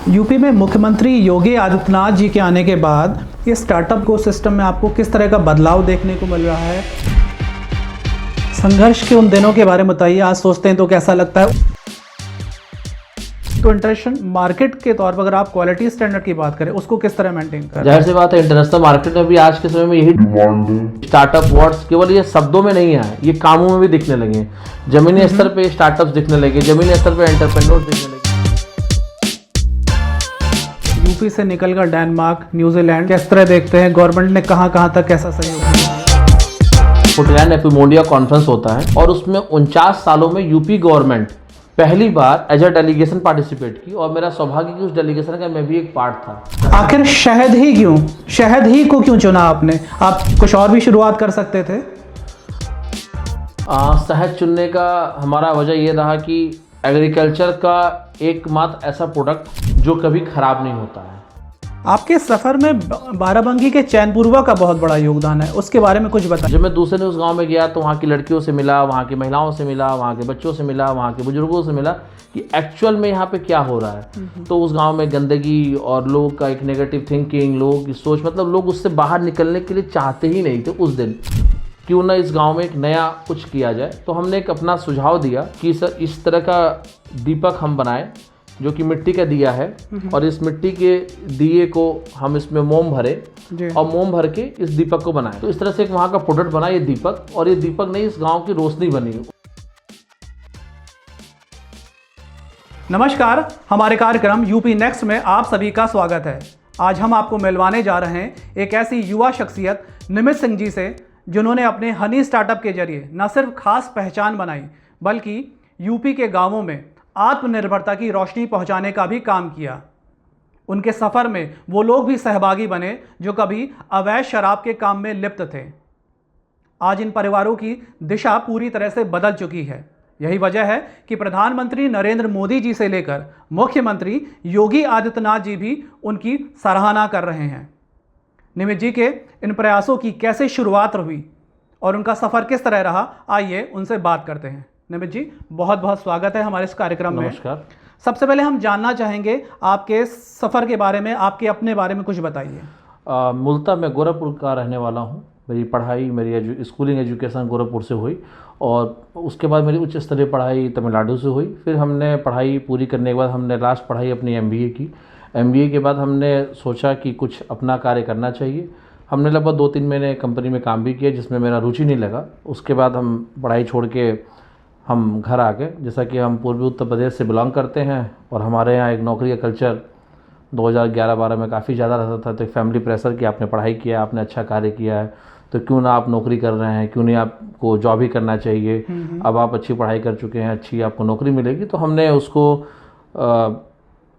UP में मुख्यमंत्री योगी आदित्यनाथ जी के आने के बाद इस स्टार्टअप को सिस्टम में आपको किस तरह का बदलाव देखने को मिल रहा है? संघर्ष के उन दिनों के बारे में बताइए, आज सोचते हैं तो कैसा लगता है? तो इंटरनेशनल मार्केट के तौर पर अगर आप क्वालिटी स्टैंडर्ड की बात करें, उसको किस तरह मेंटेन करें? जाहिर सी बात है, इंटरनेशनल मार्केट में भी आज के समय में यही स्टार्टअप वर्ड्स केवल ये शब्दों में नहीं है, ये कामों में भी दिखने लगे। जमीनी स्तर पे स्टार्टअप्स दिखने लगे, जमीनी स्तर पे एंटरप्रेन्योर्स दिखने लगे। यूपी से निकलकर डेनमार्क, न्यूजीलैंड किस तरह देखते हैं? गवर्नमेंट ने कहां तक कैसा सहयोग किया? फुटलैंड एपिमोनिया कॉन्फ्रेंस होता है और उसमें 49 सालों में यूपी गवर्नमेंट पहली बार एज अ डेलीगेशन पार्टिसिपेट की और मेरा सौभाग्य कि उस डेलीगेशन का मैं भी एक पार्ट था। आखिर शहद ही क्यों, शहद ही को क्यों चुना आपने? आप कुछ और भी शुरुआत कर सकते थे। शहद चुनने का हमारा वजह यह रहा कि एग्रीकल्चर का एकमात्र ऐसा प्रोडक्ट जो कभी खराब नहीं होता है। आपके सफ़र में बाराबंकी के चैनपुरवा का बहुत बड़ा योगदान है, उसके बारे में कुछ बताइए। जब मैं दूसरे उस गांव में गया तो वहाँ की लड़कियों से मिला, वहाँ की महिलाओं से मिला, वहाँ के बच्चों से मिला, वहाँ के बुजुर्गों से मिला कि एक्चुअल में यहाँ पे क्या हो रहा है। तो उस गांव में गंदगी और लोगों का एक नेगेटिव थिंकिंग, लोगों की सोच, मतलब लोग उससे बाहर निकलने के लिए चाहते ही नहीं थे उस दिन। क्यों ना इस गांव में एक नया कुछ किया जाए। तो हमने एक अपना सुझाव दिया कि सर इस तरह का दीपक हम बनाएं जो कि मिट्टी का दिया है और इस मिट्टी के दिए को हम इसमें मोम भरे और मोम भर के इस दीपक को बनाएं। तो इस तरह से एक वहाँ का प्रोडक्ट बना ये दीपक, और ये दीपक नहीं, इस गांव की रोशनी बनी। नमस्कार, हमारे कार्यक्रम यूपी नेक्स्ट में आप सभी का स्वागत है। आज हम आपको मिलवाने जा रहे हैं एक ऐसी युवा शख्सियत निमित सिंह जी से, जिन्होंने अपने हनी स्टार्टअप के जरिए न सिर्फ खास पहचान बनाई बल्कि यूपी के गांवों में आत्मनिर्भरता की रोशनी पहुंचाने का भी काम किया। उनके सफ़र में वो लोग भी सहभागी बने जो कभी अवैध शराब के काम में लिप्त थे। आज इन परिवारों की दिशा पूरी तरह से बदल चुकी है। यही वजह है कि प्रधानमंत्री नरेंद्र मोदी जी से लेकर मुख्यमंत्री योगी आदित्यनाथ जी भी उनकी सराहना कर रहे हैं। निमित जी के इन प्रयासों की कैसे शुरुआत हुई और उनका सफ़र किस तरह रहा, आइए उनसे बात करते हैं। निमित जी, बहुत बहुत स्वागत है हमारे इस कार्यक्रम में। नमस्कार। सबसे पहले हम जानना चाहेंगे आपके सफ़र के बारे में, आपके अपने बारे में कुछ बताइए। मूलतः मैं गोरखपुर का रहने वाला हूँ। मेरी पढ़ाई, मेरी स्कूलिंग एजुकेशन गोरखपुर से हुई और उसके बाद मेरी उच्च स्तरीय पढ़ाई तमिलनाडु से हुई। फिर हमने पढ़ाई पूरी करने के बाद हमने लास्ट पढ़ाई अपनी MBA की। MBA के बाद हमने सोचा कि कुछ अपना कार्य करना चाहिए। हमने लगभग 2-3 महीने कंपनी में काम भी किया जिसमें मेरा रुचि नहीं लगा। उसके बाद हम पढ़ाई छोड़ के हम घर आ गए। जैसा कि हम पूर्वी उत्तर प्रदेश से बिलोंग करते हैं और हमारे यहाँ एक नौकरी का कल्चर 2011-12 में काफ़ी ज़्यादा रहता था। तो एक फैमिली प्रेशर कि आपने पढ़ाई किया, आपने अच्छा कार्य किया है, तो क्यों ना आप नौकरी कर रहे हैं, क्यों नहीं आपको जॉब ही करना चाहिए। अब आप अच्छी पढ़ाई कर चुके हैं, अच्छी आपको नौकरी मिलेगी। तो हमने उसको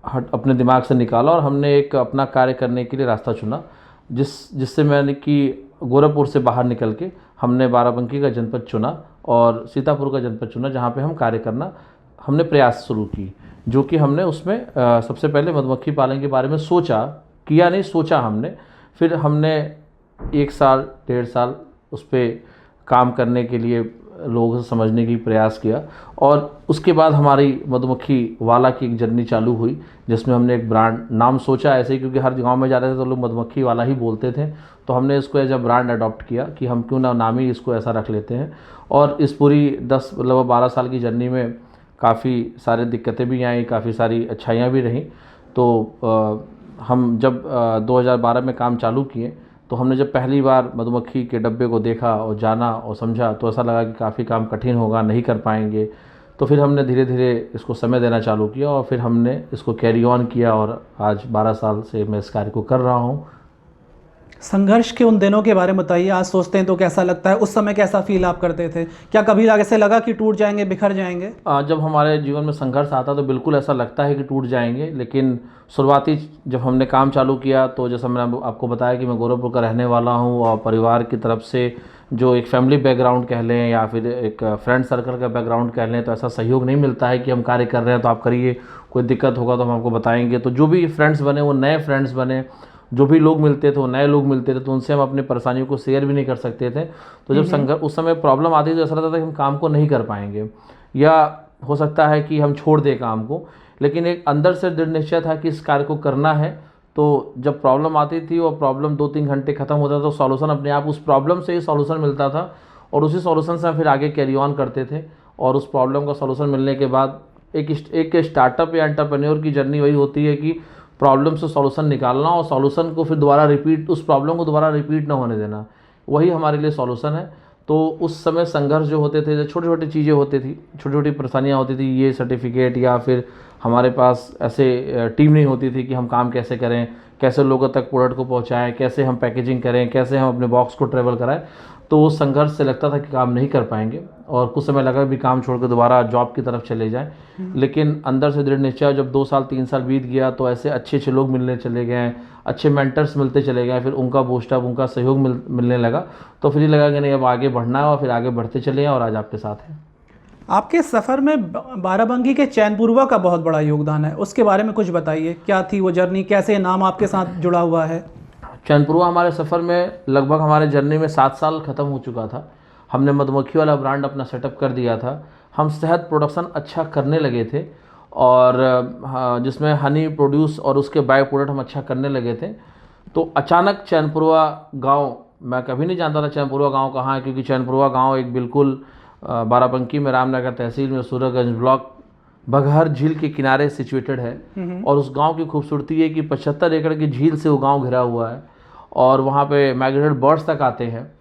अपने दिमाग से निकाला और हमने एक अपना कार्य करने के लिए रास्ता चुना, जिससे मैंने कि गोरखपुर से बाहर निकल के हमने बाराबंकी का जनपद चुना और सीतापुर का जनपद चुना, जहाँ पे हम कार्य करना हमने प्रयास शुरू की। जो कि हमने उसमें सबसे पहले मधुमक्खी पालन के बारे में सोचा हमने। फिर हमने 1 साल 1.5 साल उस पर काम करने के लिए लोगों से समझने की प्रयास किया और उसके बाद हमारी मधुमक्खी वाला की एक जर्नी चालू हुई, जिसमें हमने एक ब्रांड नाम सोचा ऐसे ही, क्योंकि हर गांव में जाते थे तो लोग मधुमक्खी वाला ही बोलते थे। तो हमने इसको एज अ ब्रांड अडॉप्ट किया कि हम क्यों ना नाम ही इसको ऐसा रख लेते हैं। और इस पूरी 12 साल की जर्नी में काफ़ी सारी दिक्कतें भी आई, काफ़ी सारी अच्छाइयाँ भी रहीं। तो हम जब 2012 में काम चालू किए तो हमने जब पहली बार मधुमक्खी के डब्बे को देखा और जाना और समझा तो ऐसा लगा कि काफ़ी काम कठिन होगा, नहीं कर पाएंगे। तो फिर हमने धीरे धीरे इसको समय देना चालू किया और फिर हमने इसको कैरी ऑन किया और आज 12 साल से मैं इस कार्य को कर रहा हूँ। संघर्ष के उन दिनों के बारे में बताइए, आज सोचते हैं तो कैसा लगता है? उस समय कैसा फील आप करते थे? क्या कभी ऐसे लगा कि टूट जाएंगे, बिखर जाएंगे? जब हमारे जीवन में संघर्ष आता तो बिल्कुल ऐसा लगता है कि टूट जाएंगे, लेकिन शुरुआती जब हमने काम चालू किया तो जैसा मैंने आपको बताया कि मैं गोरखपुर का रहने वाला हूँ और परिवार की तरफ से जो एक फैमिली बैकग्राउंड कह लें या फिर एक फ्रेंड सर्कल का बैकग्राउंड कह लें, तो ऐसा सहयोग नहीं मिलता है कि हम कार्य कर रहे हैं तो आप करिए, कोई दिक्कत होगा तो हम आपको बताएंगे। तो जो भी फ्रेंड्स बने वो नए फ्रेंड्स बने, जो भी लोग मिलते थे वो नए लोग मिलते थे, तो उनसे हम अपनी परेशानियों को शेयर भी नहीं कर सकते थे। तो जब संघर्ष उस समय प्रॉब्लम आती थी तो ऐसा लगता था कि हम काम को नहीं कर पाएंगे या हो सकता है कि हम छोड़ दें काम को। लेकिन एक अंदर से दृढ़ निश्चय था कि इस कार्य को करना है। तो जब प्रॉब्लम आती थी और प्रॉब्लम 2-3 घंटे ख़त्म होता था तो सॉल्यूशन अपने आप उस प्रॉब्लम से ही सॉल्यूशन मिलता था और उसी सॉल्यूशन से हम फिर आगे कैरी ऑन करते थे। और उस प्रॉब्लम का सॉल्यूशन मिलने के बाद एक स्टार्टअप या एंटरप्रेन्योर की जर्नी वही होती है कि प्रॉब्लम से सॉल्यूशन निकालना और सॉल्यूशन को फिर दोबारा रिपीट, उस प्रॉब्लम को दोबारा रिपीट ना होने देना, वही हमारे लिए सॉल्यूशन है। तो उस समय संघर्ष जो होते थे, जो छोटी छोटी चीज़ें होती थी, छोटी छोटी परेशानियाँ होती थी, ये सर्टिफिकेट या फिर हमारे पास ऐसे टीम नहीं होती थी कि हम काम कैसे करें, कैसे लोगों तक प्रोडक्ट को पहुंचाएं, कैसे हम पैकेजिंग करें, कैसे हम अपने बॉक्स को ट्रेवल कराएं। तो उस संघर्ष से लगता था कि काम नहीं कर पाएंगे और कुछ समय लगा भी काम छोड़ कर दोबारा जॉब की तरफ चले जाएं। लेकिन अंदर से दृढ़ निश्चय, जब 2 साल 3 साल बीत गया तो ऐसे अच्छे अच्छे लोग मिलने चले गए, अच्छे मेंटर्स मिलते चले गए, फिर उनका बूस्टअप, उनका सहयोग मिलने लगा। तो फिर ये लगा कि नहीं, अब आगे बढ़ना है और फिर आगे बढ़ते चले हैं और आज आपके साथ हैं। आपके सफ़र में बाराबंकी के चैनपुरवा का बहुत बड़ा योगदान है, उसके बारे में कुछ बताइए। क्या थी वो जर्नी, कैसे नाम आपके साथ जुड़ा हुआ है? चैनपुरवा हमारे सफ़र में लगभग हमारे जर्नी में 7 साल ख़त्म हो चुका था। हमने मधुमक्खी वाला ब्रांड अपना सेटअप कर दिया था। हम शहद प्रोडक्शन अच्छा करने लगे थे और जिसमें हनी प्रोड्यूस और उसके बाय प्रोडक्ट हम अच्छा करने लगे थे। तो अचानक चैनपुरवा गांव, मैं कभी नहीं जानता था चैनपुरवा गांव कहाँ है, क्योंकि चैनपुरवा गांव एक बिल्कुल बाराबंकी में, रामनगर तहसील में, सूरजगंज ब्लॉक, बघहर झील के किनारे सिचुएटेड है। और उस गांव की खूबसूरती है कि 75 एकड़ की झील से वो गांव घिरा हुआ है और वहाँ पे माइग्रेटेड बर्ड्स तक आते हैं।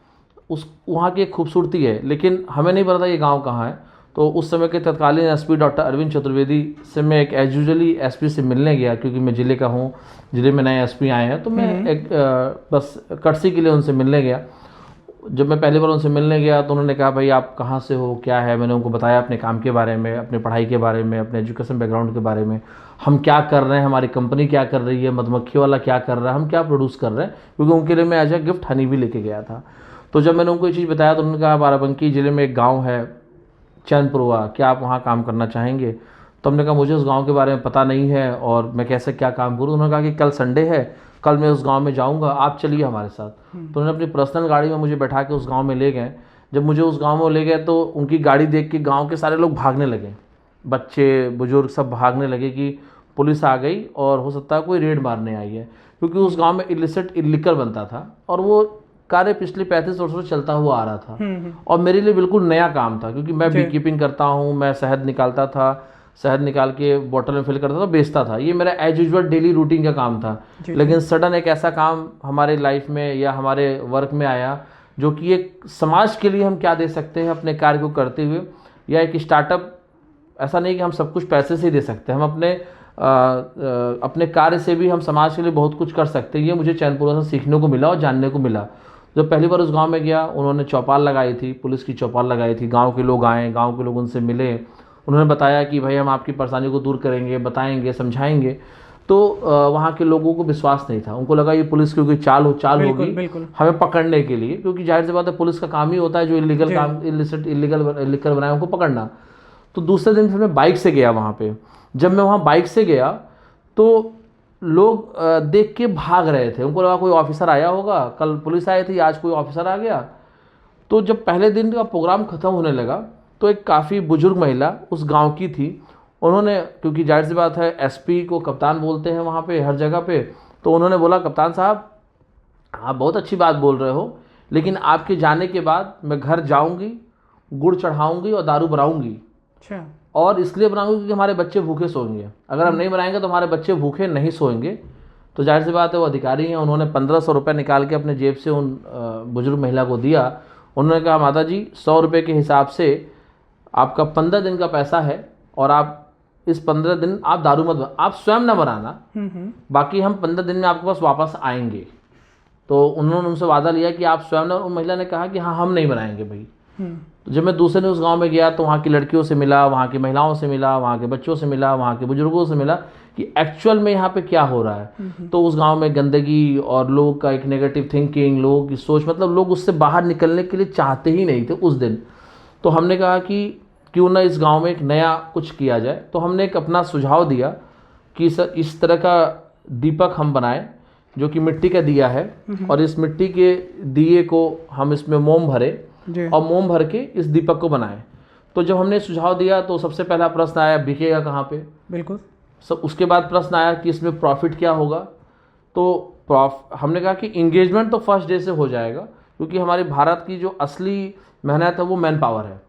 उस वहाँ की एक खूबसूरती है, लेकिन हमें नहीं पता ये गांव कहाँ है। तो उस समय के तत्कालीन एसपी डॉक्टर अरविंद चतुर्वेदी से मैं एक एज यूजुअली एसपी से मिलने गया, क्योंकि मैं ज़िले का हूँ, ज़िले में नए एसपी आए हैं, तो मैं एक बस कर्सी के लिए उनसे मिलने गया। जब मैं पहली बार उनसे मिलने गया तो उन्होंने कहा, भाई आप कहाँ से हो, क्या है। मैंने उनको बताया अपने काम के बारे में, अपने पढ़ाई के बारे में, अपने एजुकेशन बैकग्राउंड के बारे में, हम क्या कर रहे हैं, हमारी कंपनी क्या कर रही है, मधुमक्खी वाला क्या कर रहा है, हम क्या प्रोड्यूस कर रहे हैं, क्योंकि उनके लिए मैं एज ए गिफ्ट हनी भी लेके गया था। तो जब मैंने उनको ये चीज़ बताया तो उन्होंने कहा, बाराबंकी ज़िले में एक गाँव है चैनपुरवा, क्या आप वहाँ काम करना चाहेंगे? तो हमने कहा, मुझे उस गाँव के बारे में पता नहीं है और मैं कैसे क्या काम करूँ। उन्होंने कहा कि कल संडे है, कल मैं उस गांव में जाऊंगा, आप चलिए हमारे साथ। तो उन्होंने अपनी पर्सनल गाड़ी में मुझे बैठा के उस गांव में ले गए। जब मुझे उस गांव में ले गए तो उनकी गाड़ी देख के गांव के सारे लोग भागने लगे, बच्चे बुजुर्ग सब भागने लगे कि पुलिस आ गई और हो सकता है कोई रेड मारने आई है, क्योंकि उस गांव में इलिसिट लिकर बनता था और वो कार्य पिछले 35 वर्षों से चलता हुआ आ रहा था। और मेरे लिए बिल्कुल नया काम था, क्योंकि मैं बी कीपिंग करता हूँ, मैं शहद निकालता था, शहद निकाल के बोतल में फिल करता था, बेचता था, ये मेरा एज यूजुअल डेली रूटीन का काम था। लेकिन सडन एक ऐसा काम हमारे लाइफ में या हमारे वर्क में आया जो कि एक समाज के लिए हम क्या दे सकते हैं अपने कार्य को करते हुए, या एक स्टार्टअप। ऐसा नहीं कि हम सब कुछ पैसे से ही दे सकते हैं, हम अपने कार्य से भी हम समाज के लिए बहुत कुछ कर सकते हैं। ये मुझे चैनपुरवा से सीखने को मिला और जानने को मिला। जब पहली बार उस गांव में गया, उन्होंने चौपाल लगाई थी, पुलिस की चौपाल लगाई थी, गांव के लोग आए, गांव के लोग उनसे मिले, उन्होंने बताया कि भाई हम आपकी परेशानी को दूर करेंगे, बताएंगे, समझाएंगे। तो वहाँ के लोगों को विश्वास नहीं था, उनको लगा ये पुलिस की कोई चाल होगी हमें पकड़ने के लिए, क्योंकि जाहिर सी बात है पुलिस का काम ही होता है जो इलीगल काम, इलीगल बनाए उनको पकड़ना। तो दूसरे दिन फिर मैं बाइक से गया वहाँ पे। जब मैं वहाँ बाइक से गया तो लोग देख के भाग रहे थे, उनको लगा कोई ऑफिसर आया होगा, कल पुलिस आई थी, आज कोई ऑफिसर आ गया। तो जब पहले दिन का प्रोग्राम ख़त्म होने लगा तो एक काफ़ी बुजुर्ग महिला उस गांव की थी, उन्होंने, क्योंकि जाहिर सी बात है एसपी को कप्तान बोलते हैं वहाँ पे हर जगह पे, तो उन्होंने बोला, कप्तान साहब आप बहुत अच्छी बात बोल रहे हो, लेकिन आपके जाने के बाद मैं घर जाऊँगी, गुड़ चढ़ाऊँगी और दारू बनाऊँगी। अच्छा। और इसलिए बनाऊँगी क्योंकि हमारे बच्चे भूखे सोएंगे, अगर हम नहीं बनाएंगे तो हमारे बच्चे भूखे नहीं सोएंगे। तो जाहिर सी बात है वो अधिकारी हैं, उन्होंने 1500 रुपये निकाल के अपने जेब से उन बुजुर्ग महिला को दिया। उन्होंने कहा, माता जी 100 रुपये के हिसाब से आपका 15 दिन का पैसा है और आप इस 15 दिन आप दारू मत, आप स्वयं ना बनाना, बाकी हम 15 दिन में आपके पास वापस आएंगे। तो उन्होंने उनसे वादा लिया कि आप स्वयं ना। उन महिला ने कहा कि हाँ हम नहीं बनाएंगे भाई। तो जब मैं दूसरे दिन उस गांव में गया तो वहाँ की लड़कियों से मिला, वहाँ की महिलाओं से मिला, वहाँ के बच्चों से मिला, वहाँ के बुजुर्गों से मिला कि एक्चुअल में यहाँ पे क्या हो रहा है। तो उस गांव में गंदगी और लोगों का एक नेगेटिव थिंकिंग, लोगों की सोच, मतलब लोग उससे बाहर निकलने के लिए चाहते ही नहीं थे उस दिन। तो हमने कहा कि क्यों ना इस गांव में एक नया कुछ किया जाए। तो हमने एक अपना सुझाव दिया कि सर इस तरह का दीपक हम बनाएं जो कि मिट्टी का दिया है, और इस मिट्टी के दिए को हम इसमें मोम भरें और मोम भर के इस दीपक को बनाएं। तो जब हमने सुझाव दिया तो सबसे पहला प्रश्न आया, बिकेगा कहाँ पे? बिल्कुल। सब उसके बाद प्रश्न आया कि इसमें प्रॉफिट क्या होगा। तो हमने कहा कि इंगेजमेंट तो फर्स्ट डे से हो जाएगा, क्योंकि हमारे भारत की जो असली मेहनत है वो मैन पावर है।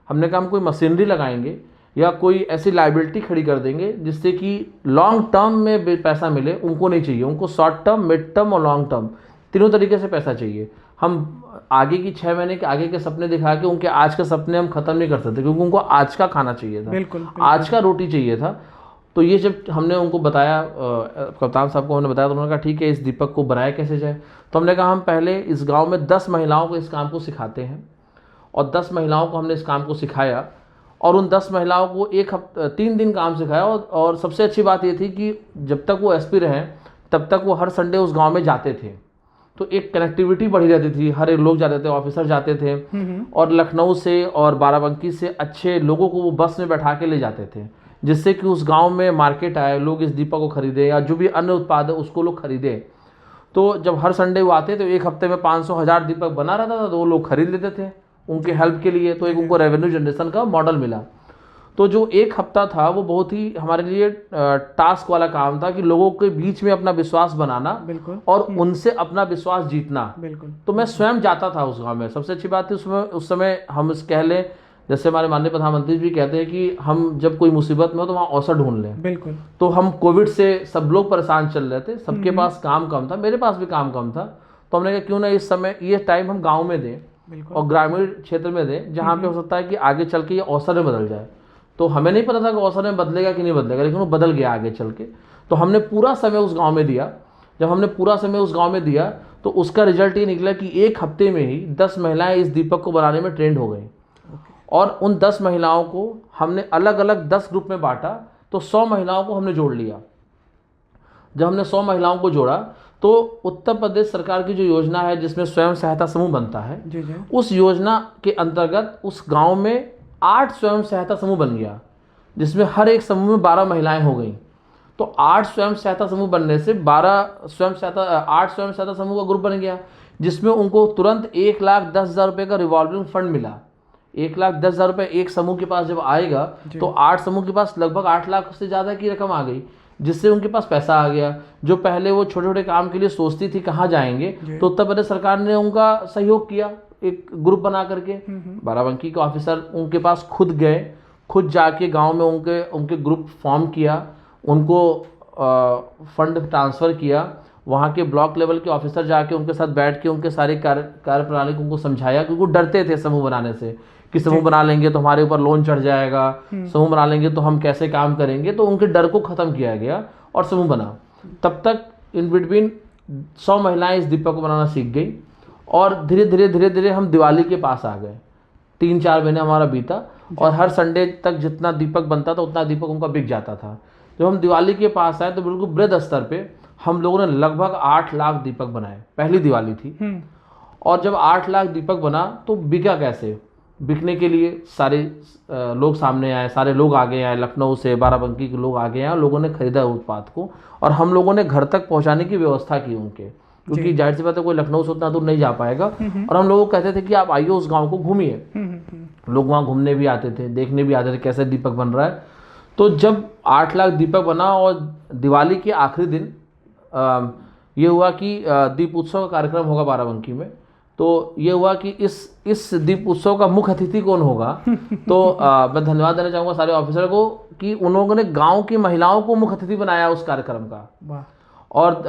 हमने कहा हम कोई मशीनरी लगाएंगे या कोई ऐसी लाइबिलिटी खड़ी कर देंगे जिससे कि लॉन्ग टर्म में पैसा मिले, उनको नहीं चाहिए। उनको शॉर्ट टर्म, मिड टर्म और लॉन्ग टर्म तीनों तरीके से पैसा चाहिए। हम आगे की 6 महीने के आगे के सपने दिखा के उनके आज के सपने हम खत्म नहीं कर सकते, क्योंकि उनको आज का खाना चाहिए था, बिल्कुल। आज का रोटी चाहिए था। तो ये जब हमने उनको बताया, कप्तान साहब को हमने बताया, तो उन्होंने कहा ठीक है, इस दीपक को बनाया कैसे जाए। तो हमने कहा हम पहले इस गांव में 10 महिलाओं को इस काम को सिखाते हैं, और 10 महिलाओं को हमने इस काम को सिखाया, और उन 10 महिलाओं को 3 दिन काम सिखाया। और सबसे अच्छी बात ये थी कि जब तक वो एसपी रहे तब तक वो हर संडे उस गांव में जाते थे, तो एक कनेक्टिविटी बढ़ी रहती थी, हर एक लोग जाते थे, ऑफिसर जाते थे, और लखनऊ से और बाराबंकी से अच्छे लोगों को वो बस में बैठा के ले जाते थे, जिससे कि उस गांव में मार्केट आए, लोग इस दीपक को खरीदे या जो भी अन्य उत्पाद है उसको लोग खरीदे। तो जब हर संडे वो आते तो एक हफ्ते में 500-1000 दीपक बना रहता था, तो वो लोग खरीद लेते थे उनके हेल्प के लिए। तो एक उनको रेवेन्यू जनरेशन का मॉडल मिला। तो जो एक हफ्ता था वो बहुत ही हमारे लिए टास्क वाला काम था कि लोगों के बीच में अपना विश्वास बनाना, बिल्कुल, और उनसे अपना विश्वास जीतना। बिल्कुल। तो मैं स्वयं जाता था उस गांव में। सबसे अच्छी बात थी उस समय हम कह लें, जैसे हमारे माननीय प्रधानमंत्री भी कहते हैं कि हम जब कोई मुसीबत में हो तो वहाँ अवसर ढूंढ लें। बिल्कुल। तो हम कोविड से सब लोग परेशान चल रहे थे, सबके पास काम कम था, मेरे पास भी काम कम था। तो हमने कहा क्यों ना इस समय ये टाइम हम गाँव में दें और ग्रामीण क्षेत्र में दें, जहाँ पे हो सकता है कि आगे चल के ये अवसर में बदल जाए। तो हमें नहीं पता था कि अवसर में बदलेगा कि नहीं बदलेगा, लेकिन वो बदल गया आगे चल के। तो हमने पूरा समय उस गांव में दिया। जब हमने पूरा समय उस गांव में दिया तो उसका रिजल्ट ये निकला कि एक हफ्ते में ही 10 महिलाएं इस दीपक को बनाने में ट्रेंड हो गई। और उन 10 महिलाओं को हमने अलग अलग 10 ग्रुप में बांटा, तो 100 महिलाओं को हमने जोड़ लिया। जब हमने 100 महिलाओं को जोड़ा तो उत्तर प्रदेश सरकार की जो योजना है जिसमें स्वयं सहायता समूह बनता है, उस योजना के अंतर्गत उस गांव में 8 स्वयं सहायता समूह बन गया, जिसमें हर एक समूह में 12 महिलाएं हो गई। तो 8 स्वयं सहायता समूह बनने से 8 स्वयं सहायता समूह का ग्रुप बन गया, जिसमें उनको तुरंत 1,10,000 रुपये का रिवॉल्विंग फंड मिला। 1,10,000 रुपये एक समूह के पास जब आएगा तो 8 समूह के पास लगभग 8 लाख से ज़्यादा की रकम आ गई, जिससे उनके पास पैसा आ गया। जो पहले वो छोटे छोटे काम के लिए सोचती थी कहाँ जाएंगे, तो उत्तर प्रदेश सरकार ने उनका सहयोग किया, एक ग्रुप बना करके। बाराबंकी के ऑफिसर उनके पास खुद गए, खुद जाके गांव में उनके ग्रुप फॉर्म किया, उनको फंड ट्रांसफ़र किया। वहाँ के ब्लॉक लेवल के ऑफिसर जाके उनके साथ बैठ के उनके सारे कार्यप्रणाली को उनको समझाया, क्योंकि वो डरते थे समूह बनाने से कि समूह बना लेंगे तो हमारे ऊपर लोन चढ़ जाएगा, समूह बना लेंगे तो हम कैसे काम करेंगे। तो उनके डर को ख़त्म किया गया और समूह बना। तब तक इन बिटवीन 100 महिलाएं इस दीपक को बनाना सीख गई, और धीरे धीरे हम दिवाली के पास आ गए। 3-4 महीने हमारा बीता, और हर संडे तक जितना दीपक बनता था उतना दीपक उनका बिक जाता था। जब हम दिवाली के पास आए तो बिल्कुल बृहद स्तर पे हम लोगों ने लगभग 8 लाख दीपक बनाए। पहली दिवाली थी, और जब 8 लाख दीपक बना तो बिका कैसे? बिकने के लिए सारे लोग सामने आए, सारे लोग आगे आए, लखनऊ से, बाराबंकी के लोग आगे आए, और लोगों ने खरीदा उत्पाद को, और हम लोगों ने घर तक पहुंचाने की व्यवस्था की उनके, क्योंकि जाहिर सी बात है कोई लखनऊ से उतना दूर नहीं जा पाएगा। और हम लोगों को कहते थे कि आप आइए उस गांव को घूमिए। लोग वहाँ घूमने भी आते थे, देखने भी आते थे कैसे दीपक बन रहा है। तो जब 8 लाख दीपक बना और दिवाली के आखिरी दिन ये हुआ कि दीप उत्सव का कार्यक्रम होगा बाराबंकी में, तो ये हुआ कि इस दीप उत्सव का मुख्य अतिथि कौन होगा। तो मैं धन्यवाद देना चाहूँगा सारे ऑफिसर को कि उन्होंने गांव की महिलाओं को मुख्य अतिथि बनाया उस कार्यक्रम का। और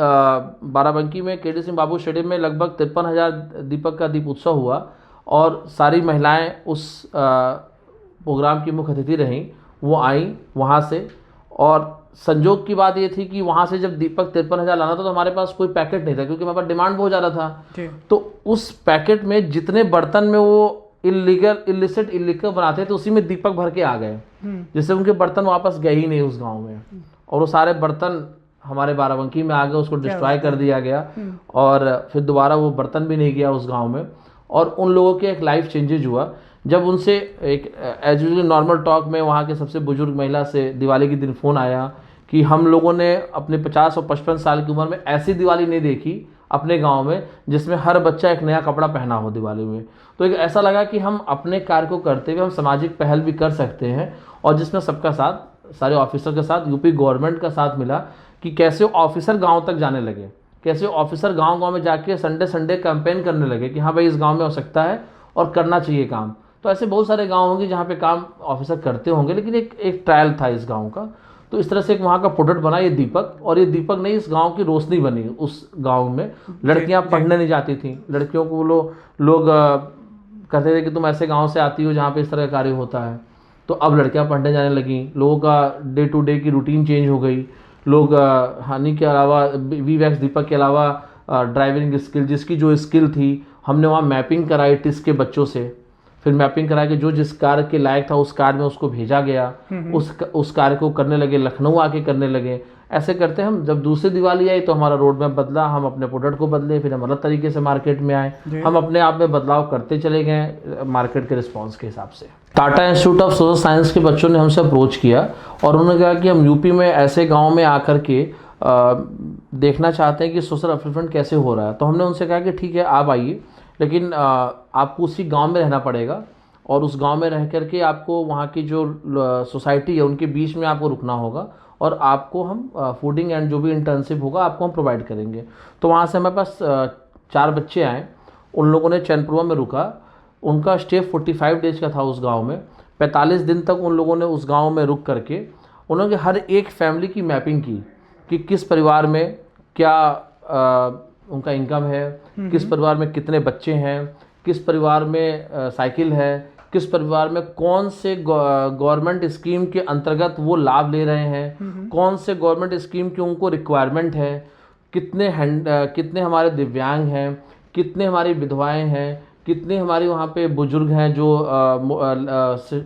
बाराबंकी में केडी सिंह बाबू स्टेडियम में लगभग 53,000 दीपक का दीप उत्सव हुआ, और सारी महिलाएं उस प्रोग्राम की मुख्य अतिथि रहीं। वो आई वहाँ से, और संजोग की बात ये थी कि वहाँ से जब दीपक 53,000 लाना था तो हमारे पास कोई पैकेट नहीं था, क्योंकि हमारे पास डिमांड बहुत ज़्यादा था। तो उस पैकेट में जितने बर्तन में वो इलिसिट बनाते थे उसी में दीपक भर के आ गए, जिससे उनके बर्तन वापस गए ही नहीं उस गाँव में, और वो सारे बर्तन हमारे बाराबंकी में आ गए, उसको डिस्ट्रॉय कर दिया गया, और फिर दोबारा वो बर्तन भी नहीं गया उस गाँव में। और उन लोगों के एक लाइफ चेंजेज हुआ जब उनसे एक एज यूजुअल नॉर्मल टॉक में वहाँ के सबसे बुजुर्ग महिला से दिवाली के दिन फ़ोन आया कि हम लोगों ने अपने 50 और 55 साल की उम्र में ऐसी दिवाली नहीं देखी अपने गांव में जिसमें हर बच्चा एक नया कपड़ा पहना हो दिवाली में। तो एक ऐसा लगा कि हम अपने कार्य को करते हुए हम सामाजिक पहल भी कर सकते हैं, और जिसमें सबका साथ सारे ऑफिसर के साथ यूपी गवर्नमेंट का साथ मिला कि कैसे ऑफिसर गांव तक जाने लगे, कैसे ऑफिसर गांव-गांव में जाके संडे संडे कैंपेन करने लगे कि हाँ भाई इस गांव में आवश्यकता है और करना चाहिए काम। तो ऐसे बहुत सारे गांव होंगे जहाँ पे काम ऑफिसर करते होंगे, लेकिन एक ट्रायल था इस गांव का। तो इस तरह से एक वहाँ का प्रोडक्ट बना ये दीपक, और ये दीपक नहीं, इस गांव की रोशनी बनी। उस गांव में लड़कियां पढ़ने नहीं जाती थी, लड़कियों को लोग कहते थे कि तुम ऐसे गांव से आती हो जहाँ पे इस तरह का कार्य होता है। तो अब लड़कियां पढ़ने जाने लगी, लोगों का डे टू डे की रूटीन चेंज हो गई। लोग हानि के अलावा, वी वैक्स दीपक के अलावा ड्राइविंग स्किल, जिसकी जो स्किल थी हमने वहाँ मैपिंग कराई टिस के बच्चों से। फिर मैपिंग करा के जो जिस कार के लायक था उस कार में उसको भेजा गया, उस कार्य को करने लगे, लखनऊ आके करने लगे। ऐसे करते हम जब दूसरी दिवाली आई तो हमारा रोड मैप बदला, हम अपने प्रोडक्ट को बदले, फिर हम अलग तरीके से मार्केट में आए। हम अपने आप में बदलाव करते चले गए मार्केट के रिस्पॉन्स के हिसाब से। Tata institute of social science के बच्चों ने हमसे अप्रोच किया और उन्होंने कहा कि हम यूपी में ऐसे गाँव में आकर के देखना चाहते हैं कि सोशल अपलिफ्टमेंट कैसे हो रहा है। तो हमने उनसे कहा कि ठीक है आप आइए, लेकिन आपको उसी गांव में रहना पड़ेगा और उस गांव में रह करके आपको वहाँ की जो सोसाइटी है उनके बीच में आपको रुकना होगा और आपको हम फूडिंग एंड जो भी इंटर्नशिप होगा आपको हम प्रोवाइड करेंगे। तो वहाँ से हमारे पास 4 बच्चे आए, उन लोगों ने चैनपुरवा में रुका। उनका स्टे 45 डेज का था उस गाँव में। 45 दिन तक उन लोगों ने उस गाँव में रुक करके उन्होंने हर एक फैमिली की मैपिंग की कि किस परिवार में क्या उनका इनकम है, किस परिवार में कितने बच्चे हैं, किस परिवार में साइकिल है, किस परिवार में कौन से गवर्नमेंट स्कीम के अंतर्गत वो लाभ ले रहे हैं, कौन से गवर्नमेंट स्कीम की उनको रिक्वायरमेंट है, कितने हमारे दिव्यांग हैं, कितने हमारी विधवाएं हैं, कितने हमारे वहाँ पे बुजुर्ग हैं जो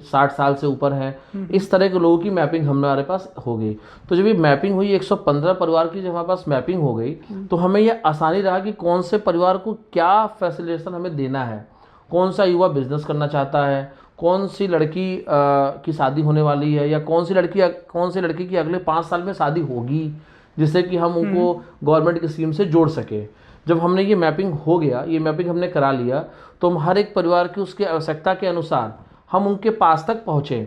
60 साल से ऊपर हैं। इस तरह के लोगों की मैपिंग हमारे पास हो गई। तो जब ये मैपिंग हुई 115 परिवार की जब हमारे पास मैपिंग हो गई तो हमें ये आसानी रहा कि कौन से परिवार को क्या फैसिलिटेशन हमें देना है, कौन सा युवा बिजनेस करना चाहता है, कौन सी लड़की की शादी होने वाली है, या कौन सी लड़की की अगले 5 साल में शादी होगी, जिससे कि हम उनको गवर्नमेंट की स्कीम से जोड़ सके। जब हमने ये मैपिंग हो गया, ये मैपिंग हमने करा लिया, तो हम हर एक परिवार की उसके आवश्यकता के अनुसार हम उनके पास तक पहुँचे।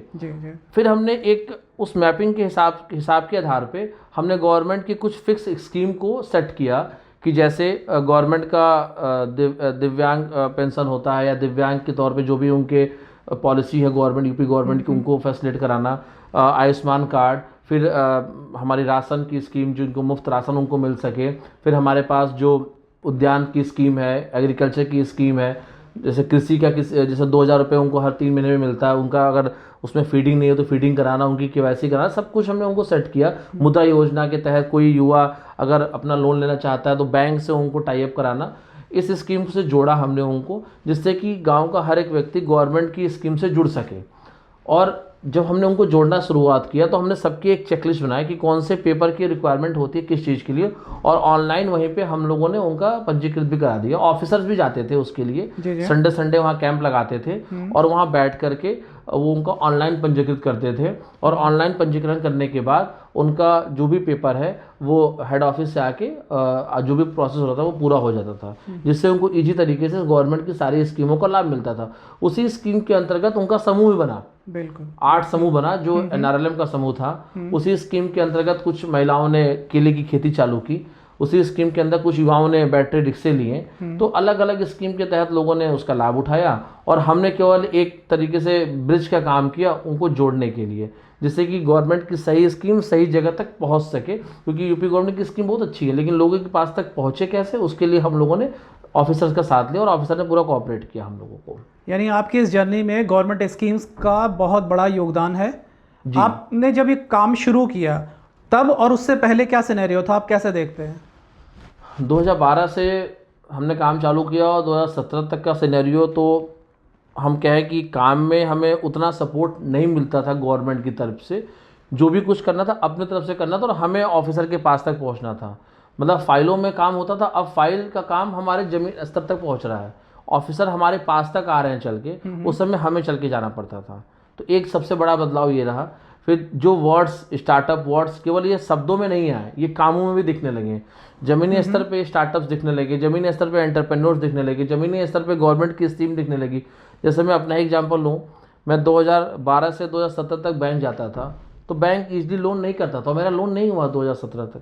फिर हमने एक उस मैपिंग के हिसाब के आधार पे हमने गवर्नमेंट की कुछ फिक्स स्कीम को सेट किया कि जैसे गवर्नमेंट का दिव्यांग पेंशन होता है, या दिव्यांग के तौर पे जो भी उनके पॉलिसी है गवर्नमेंट, यूपी गवर्नमेंट की, उनको फैसिलिटेट कराना, आयुष्मान कार्ड, फिर हमारी राशन की स्कीम जिनको मुफ्त राशन उनको मिल सके, फिर हमारे पास जो उद्यान की स्कीम है, एग्रीकल्चर की स्कीम है, जैसे कृषि का जैसे 2000 रुपये उनको हर 3 महीने में मिलता है, उनका अगर उसमें फीडिंग नहीं है तो फीडिंग कराना, उनकी केवाईसी कराना, सब कुछ हमने उनको सेट किया। मुद्रा योजना के तहत कोई युवा अगर अपना लोन लेना चाहता है तो बैंक से उनको टाई अप कराना, इस स्कीम से जोड़ा हमने उनको, जिससे कि गांव का हर एक व्यक्ति गवर्नमेंट की स्कीम से जुड़ सके। और जब हमने उनको जोड़ना शुरुआत किया तो हमने सबकी एक चेकलिस्ट बनाई कि कौन से पेपर की रिक्वायरमेंट होती है किस चीज़ के लिए, और ऑनलाइन वहीं पे हम लोगों ने उनका पंजीकृत भी करा दिया। ऑफिसर्स भी जाते थे उसके लिए, संडे संडे वहाँ कैंप लगाते थे और वहाँ बैठ करके वो उनका ऑनलाइन पंजीकृत करते थे। और ऑनलाइन पंजीकरण करने के बाद उनका जो भी पेपर है वो हेड ऑफिस से आके जो भी प्रोसेस होता था वो पूरा हो जाता था, जिससे उनको ईजी तरीके से गवर्नमेंट की सारी स्कीमों का लाभ मिलता था। उसी स्कीम के अंतर्गत उनका समूह भी बना, बिल्कुल 8 समूह बना जो NRLM का समूह था। उसी स्कीम के अंतर्गत कुछ महिलाओं ने केले की खेती चालू की, उसी स्कीम के अंदर कुछ युवाओं ने बैटरी रिक्शे लिए। तो अलग अलग स्कीम के तहत लोगों ने उसका लाभ उठाया और हमने केवल एक तरीके से ब्रिज का काम किया उनको जोड़ने के लिए, जिससे कि गवर्नमेंट की सही स्कीम सही जगह तक पहुंच सके। क्योंकि यूपी गवर्नमेंट की स्कीम बहुत अच्छी है, लेकिन लोगों के पास तक पहुंचे कैसे, उसके लिए हम लोगों ने ऑफिसर्स का साथ लिया और ऑफिसर ने पूरा कोऑपरेट किया हम लोगों को। यानी आपकी इस जर्नी में गवर्नमेंट स्कीम्स का बहुत बड़ा योगदान है। आपने जब ये काम शुरू किया तब और उससे पहले क्या सिनेरियो था, आप कैसे देखते हैं? 2012 से हमने काम चालू किया और 2017 तक का सिनेरियो तो हम कहें कि काम में हमें उतना सपोर्ट नहीं मिलता था गवर्नमेंट की तरफ से। जो भी कुछ करना था अपने तरफ से करना था और हमें ऑफिसर के पास तक पहुंचना था। मतलब फाइलों में काम होता था, अब फाइल का काम हमारे जमीन स्तर तक पहुंच रहा है, ऑफिसर हमारे पास तक आ रहे हैं चल के, उस समय हमें चल के जाना पड़ता था। तो एक सबसे बड़ा बदलाव ये रहा। फिर जो वर्ड्स, स्टार्टअप वर्ड्स केवल ये शब्दों में नहीं आए, ये कामों में भी दिखने लगे। ज़मीनी स्तर पे स्टार्टअप्स दिखने लगे, ज़मीनी स्तर पे एंटरप्रेन्योर्स दिखने लगे, ज़मीनी स्तर पे गवर्नमेंट की स्कीम दिखने लगी। जैसे मैं अपना एग्जांपल लूँ, मैं 2012 से 2017 तक बैंक जाता था, तो बैंक इजीली लोन नहीं करता था। मेरा लोन नहीं हुआ 2017 तक।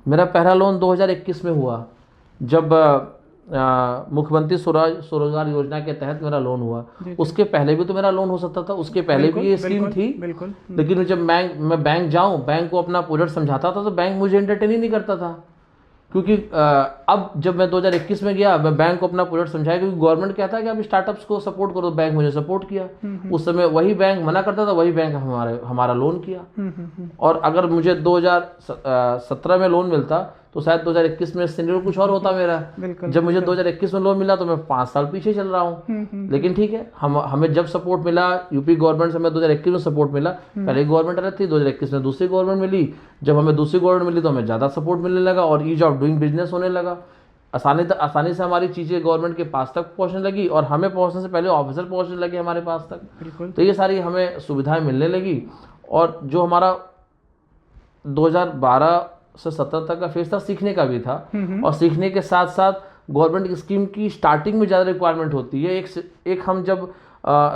मेरा पहला लोन 2021 में हुआ, जब मुख्यमंत्री स्वरोजगार योजना के तहत मेरा लोन हुआ। उसके पहले भी तो मेरा लोन हो सकता था, उसके पहले भी ये स्कीम थी। बिल्कुल। लेकिन जब मैं बैंक जाऊं, बैंक को अपना प्रोजेक्ट समझाता था तो बैंक मुझे एंटरटेन ही नहीं करता था, क्योंकि अब जब मैं 2021 में गया, मैं बैंक को अपना प्रोजेक्ट समझाया, क्योंकि गवर्नमेंट कहता है कि आप स्टार्टअप्स को सपोर्ट करो। बैंक मुझे सपोर्ट किया। उस समय वही बैंक मना करता था, वही बैंक हमारा लोन किया। और अगर मुझे 2017 में लोन मिलता तो शायद 2021 में सिनेरियो कुछ और होता मेरा। जब मुझे 2021 में लोन मिला तो मैं 5 साल पीछे चल रहा हूँ। लेकिन ठीक है, हमें जब सपोर्ट मिला यूपी गवर्नमेंट से, हमें 2021 में सपोर्ट मिला। पहले गवर्नमेंट अलग थी, 2021 में दूसरी गवर्नमेंट मिली। जब हमें दूसरी गवर्नमेंट मिली तो हमें ज़्यादा सपोर्ट मिलने लगा और ईज ऑफ डूइंग बिजनेस होने लगा। आसानी से हमारी चीज़ें गवर्नमेंट के पास तक पहुँचने लगी और हमें पहुँचने से पहले ऑफिसर पहुँचने लगे हमारे पास तक। तो ये सारी हमें सुविधाएँ मिलने लगी। और जो हमारा 2012 से 17 तक का फेज था, सीखने का भी था। और सीखने के साथ साथ गवर्नमेंट की स्कीम की स्टार्टिंग में ज़्यादा रिक्वायरमेंट होती है। एक हम जब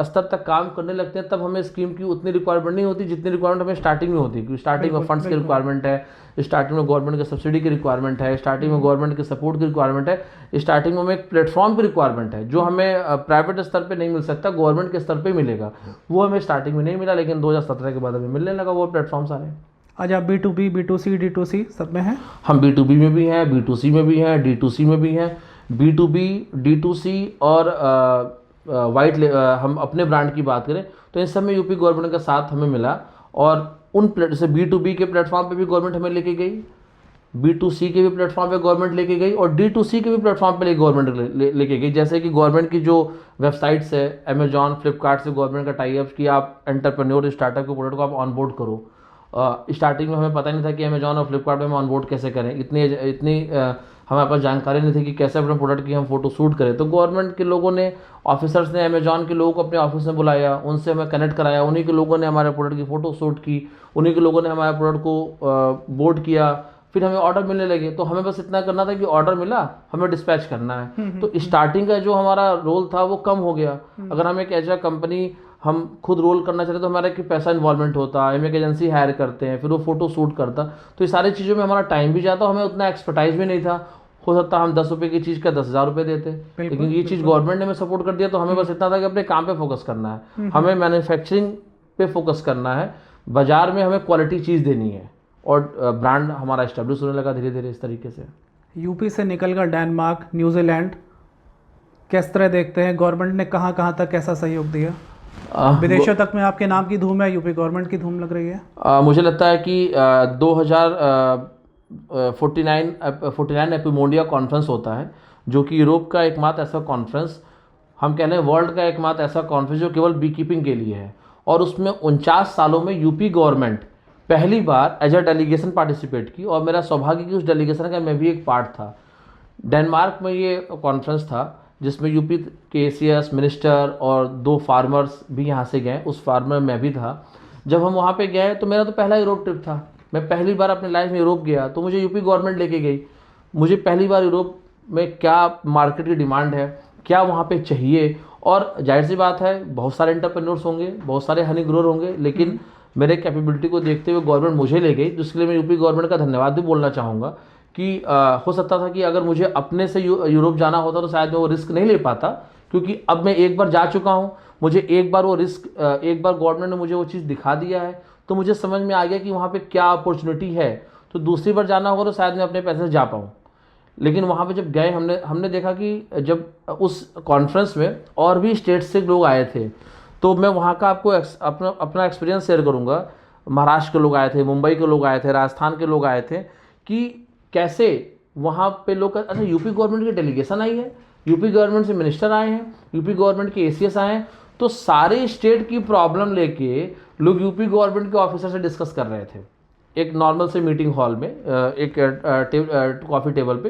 स्तर तक काम करने लगते हैं तब हमें स्कीम की उतनी रिक्वायरमेंट नहीं होती जितनी रिक्वायरमेंट हमें स्टार्टिंग में होती है, क्योंकि स्टार्टिंग में फंड्स की रिक्वायरमेंट है, स्टार्टिंग में गवर्नमेंट की सब्सिडी की रिक्वायरमेंट है, स्टार्टिंग में गवर्नमेंट के सपोर्ट की रिक्वायरमेंट है, स्टार्टिंग में हमें एक प्लेटफॉर्म की रिक्वायरमेंट है जो हमें प्राइवेट स्तर पर नहीं मिल सकता, गवर्नमेंट के स्तर पर मिलेगा। वो हमें स्टार्टिंग में नहीं मिला, लेकिन 2017 के बाद हमें मिलने लगा वो प्लेटफॉर्म सारे। आज आप B2B, B2C, D2C सब में हैं? हम B2B में भी हैं, B2C में भी हैं, D2C में भी हैं। B2B, D2C और हम अपने ब्रांड की बात करें तो इन सब में यूपी गवर्नमेंट का साथ हमें मिला। और उन जैसे B2B के प्लेटफॉर्म पे भी गवर्नमेंट हमें लेके गई, B2C के भी प्लेटफॉर्म पे गवर्नमेंट लेके गई और D2C के भी प्लेटफॉर्म पे गवर्नमेंट लेके गई। जैसे कि गवर्नमेंट की जो वेबसाइट्स है, अमेजॉन, फ्लिपकार्ट से गवर्नमेंट का टाई अप कि आप एंटरप्रेन्योर स्टार्टअप के प्रोडक्ट को आप ऑनबोर्ड करो। स्टार्टिंग में हमें पता नहीं था कि अमेजॉन और फ्लिपकार्ट में हम ऑनबोर्ड कैसे करें, इतनी हमारे पास जानकारी नहीं थी कि कैसे अपने प्रोडक्ट की हम फोटो शूट करें। तो गवर्नमेंट के लोगों ने, ऑफिसर्स ने अमेजॉन के लोगों को अपने ऑफिस में बुलाया, उनसे हमें कनेक्ट कराया, उन्हीं के लोगों ने हमारे प्रोडक्ट की फ़ोटो शूट की, उन्हीं के लोगों ने हमारे प्रोडक्ट को बोर्ड किया, फिर हमें ऑर्डर मिलने लगे। तो हमें बस इतना करना था कि ऑर्डर मिला, हमें डिस्पैच करना है। तो स्टार्टिंग का जो हमारा रोल था वो कम हो गया। अगर हम एक ऐसा कंपनी हम खुद रोल करना चाहते तो हमारा कि पैसा इन्वॉल्वमेंट होता, हम एक एजेंसी हायर करते हैं, फिर वो फोटो शूट करता, तो ये सारी चीज़ों में हमारा टाइम भी जाता, हमें उतना एक्सपर्टाइज भी नहीं था। हो सकता हम 10 रुपये की चीज़ का 10,000 रुपये देते, लेकिन ये चीज़ गवर्नमेंट ने हमें सपोर्ट कर दिया। तो हमें बस इतना था कि अपने काम पे फोकस करना है, हमें मैन्युफैक्चरिंग पे फोकस करना है, बाजार में हमें क्वालिटी चीज़ देनी है, और ब्रांड हमारा इस्टेब्लिश होने लगा धीरे धीरे इस तरीके से। यूपी से निकलकर डेनमार्क, न्यूजीलैंड किस तरह देखते हैं? गवर्नमेंट ने कहाँ कहाँ तक कैसा सहयोग दिया? विदेशों तक में आपके नाम की धूम है, यूपी गवर्नमेंट की धूम लग रही है। मुझे लगता है कि 2049 एपिमोनिया कॉन्फ्रेंस होता है, जो कि यूरोप का एकमात्र ऐसा कॉन्फ्रेंस, हम कह लें वर्ल्ड का एकमात्र ऐसा कॉन्फ्रेंस जो केवल बी कीपिंग के लिए है। और उसमें 49 सालों में यूपी गवर्नमेंट पहली बार एज अ डेलीगेशन पार्टिसिपेट की, और मेरा सौभाग्य कि उस डेलीगेशन का मैं भी एक पार्ट था। डेनमार्क में ये कॉन्फ्रेंस था जिसमें यूपी के ACS मिनिस्टर और 2 फार्मर्स भी यहाँ से गए, उस फार्मर में भी था। जब हम वहाँ पे गए तो मेरा तो पहला यूरोप ट्रिप था, मैं पहली बार अपने लाइफ में यूरोप गया, तो मुझे यूपी गवर्नमेंट लेके गई। मुझे पहली बार यूरोप में क्या मार्केट की डिमांड है, क्या वहाँ पे चाहिए, और जाहिर सी बात है बहुत सारे एंटरप्रेन्योर्स होंगे, बहुत सारे हनी ग्रोअर होंगे, लेकिन मेरे कैपेबिलिटी को देखते हुए गवर्नमेंट मुझे ले गई, जिसके लिए मैं यूपी गवर्नमेंट का धन्यवाद भी बोलना चाहूँगा। कि हो सकता था कि अगर मुझे अपने से यूरोप जाना होता तो शायद मैं वो रिस्क नहीं ले पाता, क्योंकि अब मैं एक बार जा चुका हूँ, मुझे एक बार वो रिस्क, एक बार गवर्नमेंट ने मुझे वो चीज़ दिखा दिया है, तो मुझे समझ में आ गया कि वहाँ पे क्या अपॉर्चुनिटी है। तो दूसरी बार जाना होगा तो शायद मैं अपने पैसे से जा पाऊँ। लेकिन वहाँ पे जब गए, हमने देखा कि जब उस कॉन्फ्रेंस में और भी स्टेट से लोग आए थे, तो मैं वहाँ का आपको अपना एक्सपीरियंस शेयर करूँगा। महाराष्ट्र के लोग आए थे, मुंबई के लोग आए थे, राजस्थान के लोग आए थे, कि कैसे वहाँ पे लोग, अच्छा यूपी गवर्नमेंट की डेलीगेशन आई है, यूपी गवर्नमेंट से मिनिस्टर आए हैं, यूपी गवर्नमेंट के ACS आए हैं, तो सारे स्टेट की प्रॉब्लम लेके लोग यूपी गवर्नमेंट के ऑफिसर से डिस्कस कर रहे थे, एक नॉर्मल से मीटिंग हॉल में, एक कॉफ़ी टेबल पे।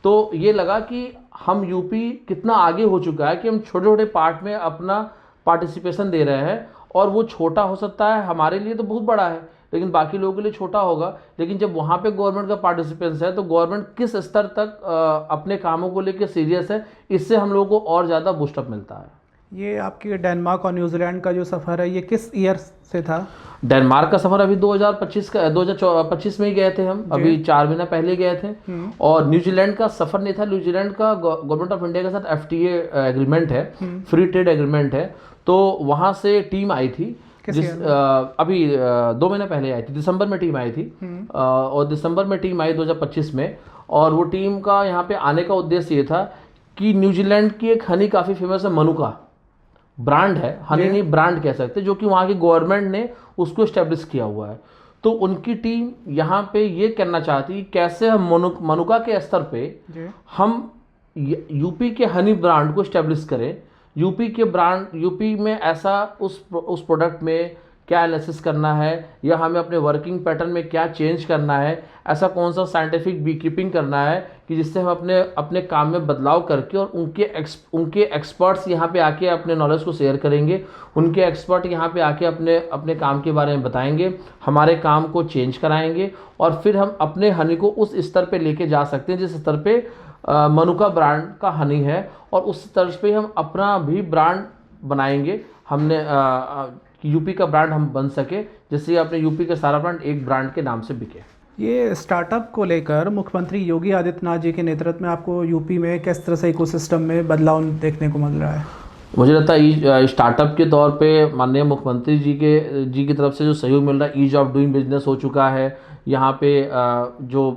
तो ये लगा कि हम यूपी कितना आगे हो चुका है कि हम छोटे छोटे पार्ट में अपना पार्टिसिपेशन दे रहे हैं, और वो छोटा हो सकता है, हमारे लिए तो बहुत बड़ा है लेकिन बाकी लोगों के लिए छोटा होगा। लेकिन जब वहाँ पे गवर्नमेंट का पार्टिसिपेंस है तो गवर्नमेंट किस स्तर तक अपने कामों को लेकर सीरियस है, इससे हम लोगों को और ज़्यादा बूस्टअप मिलता है। ये आपकी डेनमार्क और न्यूजीलैंड का जो सफ़र है ये किस ईयर से था? डेनमार्क का सफ़र अभी 2025 में ही गए थे हम, अभी 4 महीना पहले गए थे। और न्यूजीलैंड का सफ़र नहीं था, न्यूजीलैंड का गवर्नमेंट ऑफ इंडिया के साथ FTA एग्रीमेंट है, फ्री ट्रेड एग्रीमेंट है, तो वहाँ से टीम आई थी अभी 2 महीने पहले आई थी, दिसंबर में टीम आई थी। और दिसंबर में टीम आई 2025 में। और वो टीम का यहाँ पे आने का उद्देश्य ये था कि न्यूजीलैंड की एक हनी काफ़ी फेमस है, मनुका ब्रांड है, हनी नहीं ब्रांड कह सकते, जो कि वहाँ की गवर्नमेंट ने उसको इस्टेब्लिश किया हुआ है। तो उनकी टीम यहाँ पे ये करना चाहती है कैसे हम मनुका के स्तर पे हम यूपी के हनी ब्रांड को इस्टेब्लिश करें। यूपी में ऐसा उस प्रोडक्ट में क्या एनालिसिस करना है, या हमें अपने वर्किंग पैटर्न में क्या चेंज करना है, ऐसा कौन सा साइंटिफिक बी कीपिंग करना है कि जिससे हम अपने काम में बदलाव करके, और उनके एक्सपर्ट्स यहाँ पे आके अपने नॉलेज को शेयर करेंगे, उनके एक्सपर्ट यहाँ पे आके अपने काम के बारे में बताएंगे, हमारे काम को चेंज कराएंगे, और फिर हम अपने हनी को उस स्तर पे लेके जा सकते हैं जिस स्तर पे मनुका ब्रांड का हनी है, और उस तर्ज पे हम अपना भी ब्रांड बनाएंगे। हमने यूपी का ब्रांड हम बन सके, जिससे अपने यूपी का सारा ब्रांड एक ब्रांड के नाम से बिके। ये स्टार्टअप को लेकर मुख्यमंत्री योगी आदित्यनाथ जी के नेतृत्व में आपको यूपी में किस तरह से इकोसिस्टम में बदलाव देखने को मिल रहा है? मुझे लगता है स्टार्टअप के तौर पे माननीय मुख्यमंत्री जी की तरफ से जो सहयोग मिल रहा है, ईज ऑफ डूइंग बिजनेस हो चुका है यहाँ पे। जो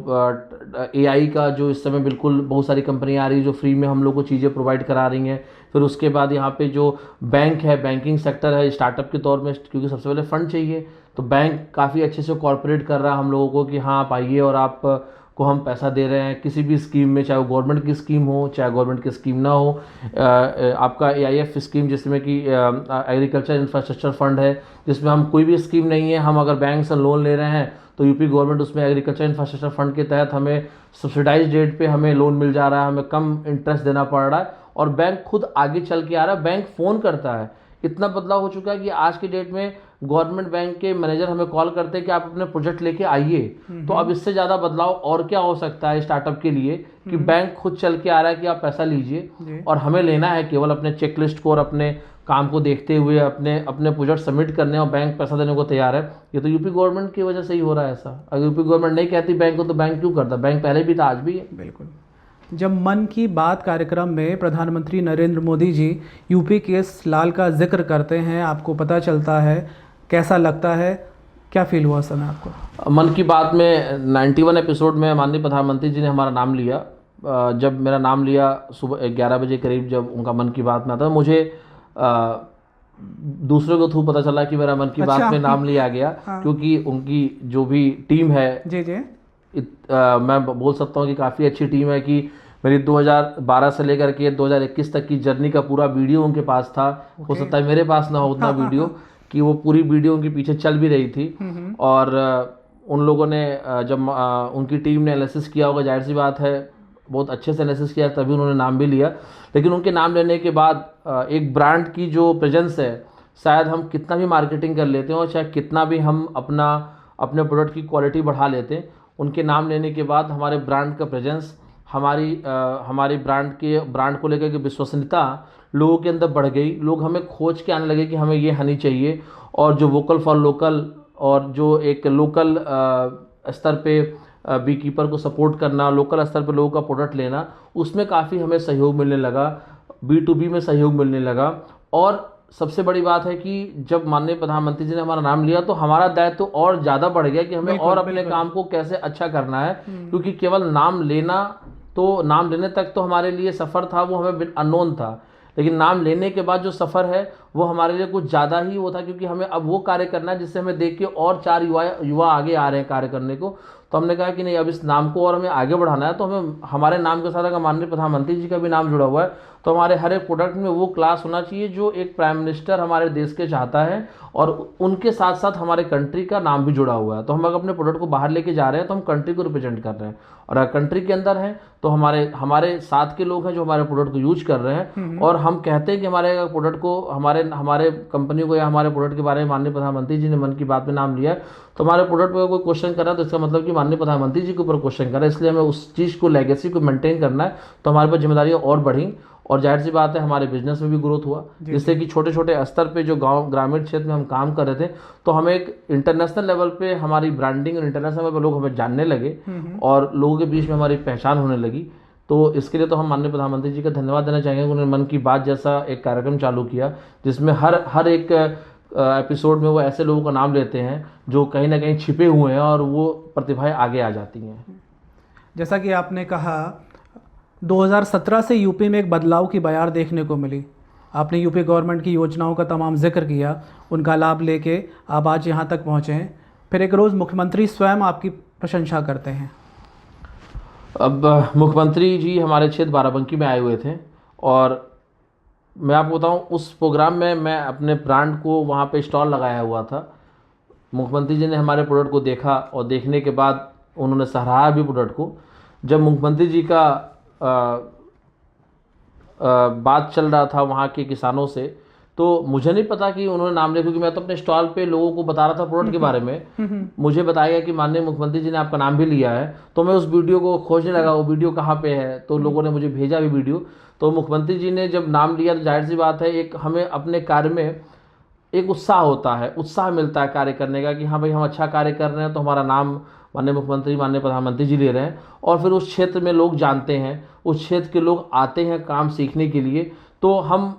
AI का जो इस समय बिल्कुल बहुत सारी कंपनियाँ आ रही है जो फ्री में हम लोग को चीज़ें प्रोवाइड करा रही हैं। फिर उसके बाद यहाँ पे जो बैंक है, बैंकिंग सेक्टर है स्टार्टअप के तौर में, क्योंकि सबसे पहले फंड चाहिए, तो बैंक काफ़ी अच्छे से कॉर्पोरेट कर रहा है हम लोगों को कि हाँ आप आइए और आप को हम पैसा दे रहे हैं किसी भी स्कीम में, चाहे वो गवर्नमेंट की स्कीम हो चाहे गवर्नमेंट की स्कीम ना हो। आपका AIF स्कीम जिसमें कि एग्रीकल्चर इंफ्रास्ट्रक्चर फंड है, जिसमें हम कोई भी स्कीम नहीं है, हम अगर बैंक से लोन ले रहे हैं तो यूपी गवर्नमेंट उसमें एग्रीकल्चर इंफ्रास्ट्रक्चर फंड के तहत हमें सब्सिडाइज रेट पे हमें लोन मिल जा रहा है, हमें कम इंटरेस्ट देना पड़ रहा है, और बैंक खुद आगे चल के आ रहा है, बैंक फ़ोन करता है। इतना बदलाव हो चुका है कि आज की डेट में गवर्नमेंट बैंक के मैनेजर हमें कॉल करते हैं कि आप अपने प्रोजेक्ट लेके आइए। तो अब इससे ज़्यादा बदलाव और क्या हो सकता है स्टार्टअप के लिए कि बैंक खुद चल के आ रहा है कि आप पैसा लीजिए, और हमें लेना है केवल अपने चेकलिस्ट को और अपने काम को देखते हुए अपने प्रोजेक्ट सबमिट करने, और बैंक पैसा देने को तैयार है। ये तो यूपी गवर्नमेंट की वजह से ही हो रहा है ऐसा। अगर यूपी गवर्नमेंट नहीं कहती बैंक को, तो बैंक क्यों करता? बैंक पहले भी था, आज भी है। बिल्कुल। जब मन की बात कार्यक्रम में प्रधानमंत्री नरेंद्र मोदी जी यूपी के इस लाल का जिक्र करते हैं, आपको पता चलता है, कैसा लगता है, क्या फील हुआ उस समय आपको? मन की बात में 91 एपिसोड में माननीय प्रधानमंत्री जी ने हमारा नाम लिया। जब मेरा नाम लिया सुबह 11 बजे करीब, जब उनका मन की बात में आता, मुझे दूसरे को थ्रू पता चला कि मेरा मन की बात में नाम लिया गया। हाँ। क्योंकि उनकी जो भी टीम है जी मैं बोल सकता हूँ कि काफ़ी अच्छी टीम है, कि मेरी 2012 से लेकर के 2021 तक की जर्नी का पूरा वीडियो उनके पास था। हो सकता है मेरे पास ना हो उतना वीडियो, कि वो पूरी वीडियो उनके पीछे चल भी रही थी। और उन लोगों ने जब उनकी टीम ने एनालिसिस किया होगा, जाहिर सी बात है बहुत अच्छे से एनालिसिस किया, तभी उन्होंने नाम भी लिया। लेकिन उनके नाम लेने के बाद एक ब्रांड की जो प्रेजेंस है, शायद हम कितना भी मार्केटिंग कर लेते हैं और चाहे कितना भी हम अपने प्रोडक्ट की क्वालिटी बढ़ा लेते हैं, उनके नाम लेने के बाद हमारे ब्रांड का प्रेजेंस, हमारी ब्रांड को लेकर के विश्वसनीयता लोगों के अंदर बढ़ गई। लोग हमें खोज के आने लगे कि हमें ये हनी चाहिए। और जो वोकल फॉर लोकल और जो एक लोकल स्तर पे बी कीपर को सपोर्ट करना, लोकल स्तर पे लोगों का प्रोडक्ट लेना, उसमें काफ़ी हमें सहयोग मिलने लगा, B2B में सहयोग मिलने लगा। और सबसे बड़ी बात है कि जब माननीय प्रधानमंत्री जी ने हमारा नाम लिया, तो हमारा दायित्व तो और ज़्यादा बढ़ गया कि हमें और अपने काम को कैसे अच्छा करना है। क्योंकि केवल नाम लेने तक तो हमारे लिए सफ़र था, वो हमें अननोन था, लेकिन नाम लेने के बाद जो सफ़र है वो हमारे लिए कुछ ज़्यादा ही वो था, क्योंकि हमें अब वो कार्य करना है जिससे हमें देख के और 4 युवा आगे आ रहे हैं कार्य करने को। तो हमने कहा कि नहीं, अब इस नाम को और हमें आगे बढ़ाना है, तो हमें हमारे नाम के साथ अगर माननीय प्रधानमंत्री जी का भी नाम जुड़ा हुआ है, तो हमारे हर एक प्रोडक्ट में वो क्लास होना चाहिए जो एक प्राइम मिनिस्टर हमारे देश के चाहता है, और उनके साथ साथ हमारे कंट्री का नाम भी जुड़ा हुआ है। तो हम अगर अपने प्रोडक्ट को बाहर लेके जा रहे हैं, तो हम कंट्री को रिप्रेजेंट कर रहे हैं, और अगर कंट्री के अंदर है तो हमारे साथ के लोग हैं जो हमारे प्रोडक्ट को यूज कर रहे हैं। और हम कहते हैं कि हमारे प्रोडक्ट को, हमारे कंपनी को या हमारे प्रोडक्ट के बारे में माननीय प्रधानमंत्री जी ने मन की बात में नाम लिया है, तो हमारे प्रोडक्ट पर कोई क्वेश्चन कर रहा है, तो इसका मतलब कि माननीय प्रधानमंत्री जी के ऊपर क्वेश्चन कर रहा है। इसलिए हमें उस चीज़ को, लेगेसी को मेंटेन करना है। तो हमारे पास जिम्मेदारियाँ और बढ़ी, और जाहिर सी बात है हमारे बिजनेस में भी ग्रोथ हुआ, जिससे कि छोटे छोटे स्तर पे जो गांव ग्रामीण क्षेत्र में हम काम कर रहे थे तो हमें एक इंटरनेशनल लेवल पे हमारी ब्रांडिंग और इंटरनेशनल लेवल पे लोग हमें जानने लगे और लोगों के बीच में हमारी पहचान होने लगी। तो इसके लिए तो हम माननीय प्रधानमंत्री जी का धन्यवाद देना चाहेंगे। उन्होंने मन की बात जैसा एक कार्यक्रम चालू किया जिसमें हर एक एपिसोड में वो ऐसे लोगों का नाम लेते हैं जो कहीं ना कहीं छिपे हुए हैं और वो प्रतिभाएं आगे आ जाती हैं। जैसा कि आपने कहा 2017 से यूपी में एक बदलाव की बयार देखने को मिली। आपने यूपी गवर्नमेंट की योजनाओं का तमाम जिक्र किया, उनका लाभ लेके आप आज यहाँ तक पहुँचे हैं। फिर एक रोज़ मुख्यमंत्री स्वयं आपकी प्रशंसा करते हैं। अब मुख्यमंत्री जी हमारे क्षेत्र बाराबंकी में आए हुए थे और मैं आपको बताऊं उस प्रोग्राम में मैं अपने ब्रांड को वहाँ पे स्टॉल लगाया हुआ था। मुख्यमंत्री जी ने हमारे प्रोडक्ट को देखा और देखने के बाद उन्होंने सराहा भी प्रोडक्ट को। जब मुख्यमंत्री जी का बात चल रहा था वहाँ के किसानों से, तो मुझे नहीं पता कि उन्होंने नाम लिया, क्योंकि मैं तो अपने स्टॉल पे लोगों को बता रहा था प्रोडक्ट के बारे में। मुझे बताया गया कि माननीय मुख्यमंत्री जी ने आपका नाम भी लिया है, तो मैं उस वीडियो को खोजने लगा, वो वीडियो कहाँ पे है, तो लोगों ने मुझे भेजा भी वीडियो। तो मुख्यमंत्री जी ने जब नाम लिया तो जाहिर सी बात है एक हमें अपने कार्य में एक उत्साह होता है, उत्साह मिलता है कार्य करने का कि हाँ भाई हम अच्छा कार्य कर रहे हैं तो हमारा नाम माननीय मुख्यमंत्री माननीय प्रधानमंत्री जी ले रहे हैं। और फिर उस क्षेत्र में लोग जानते हैं, उस क्षेत्र के लोग आते हैं काम सीखने के लिए, तो हम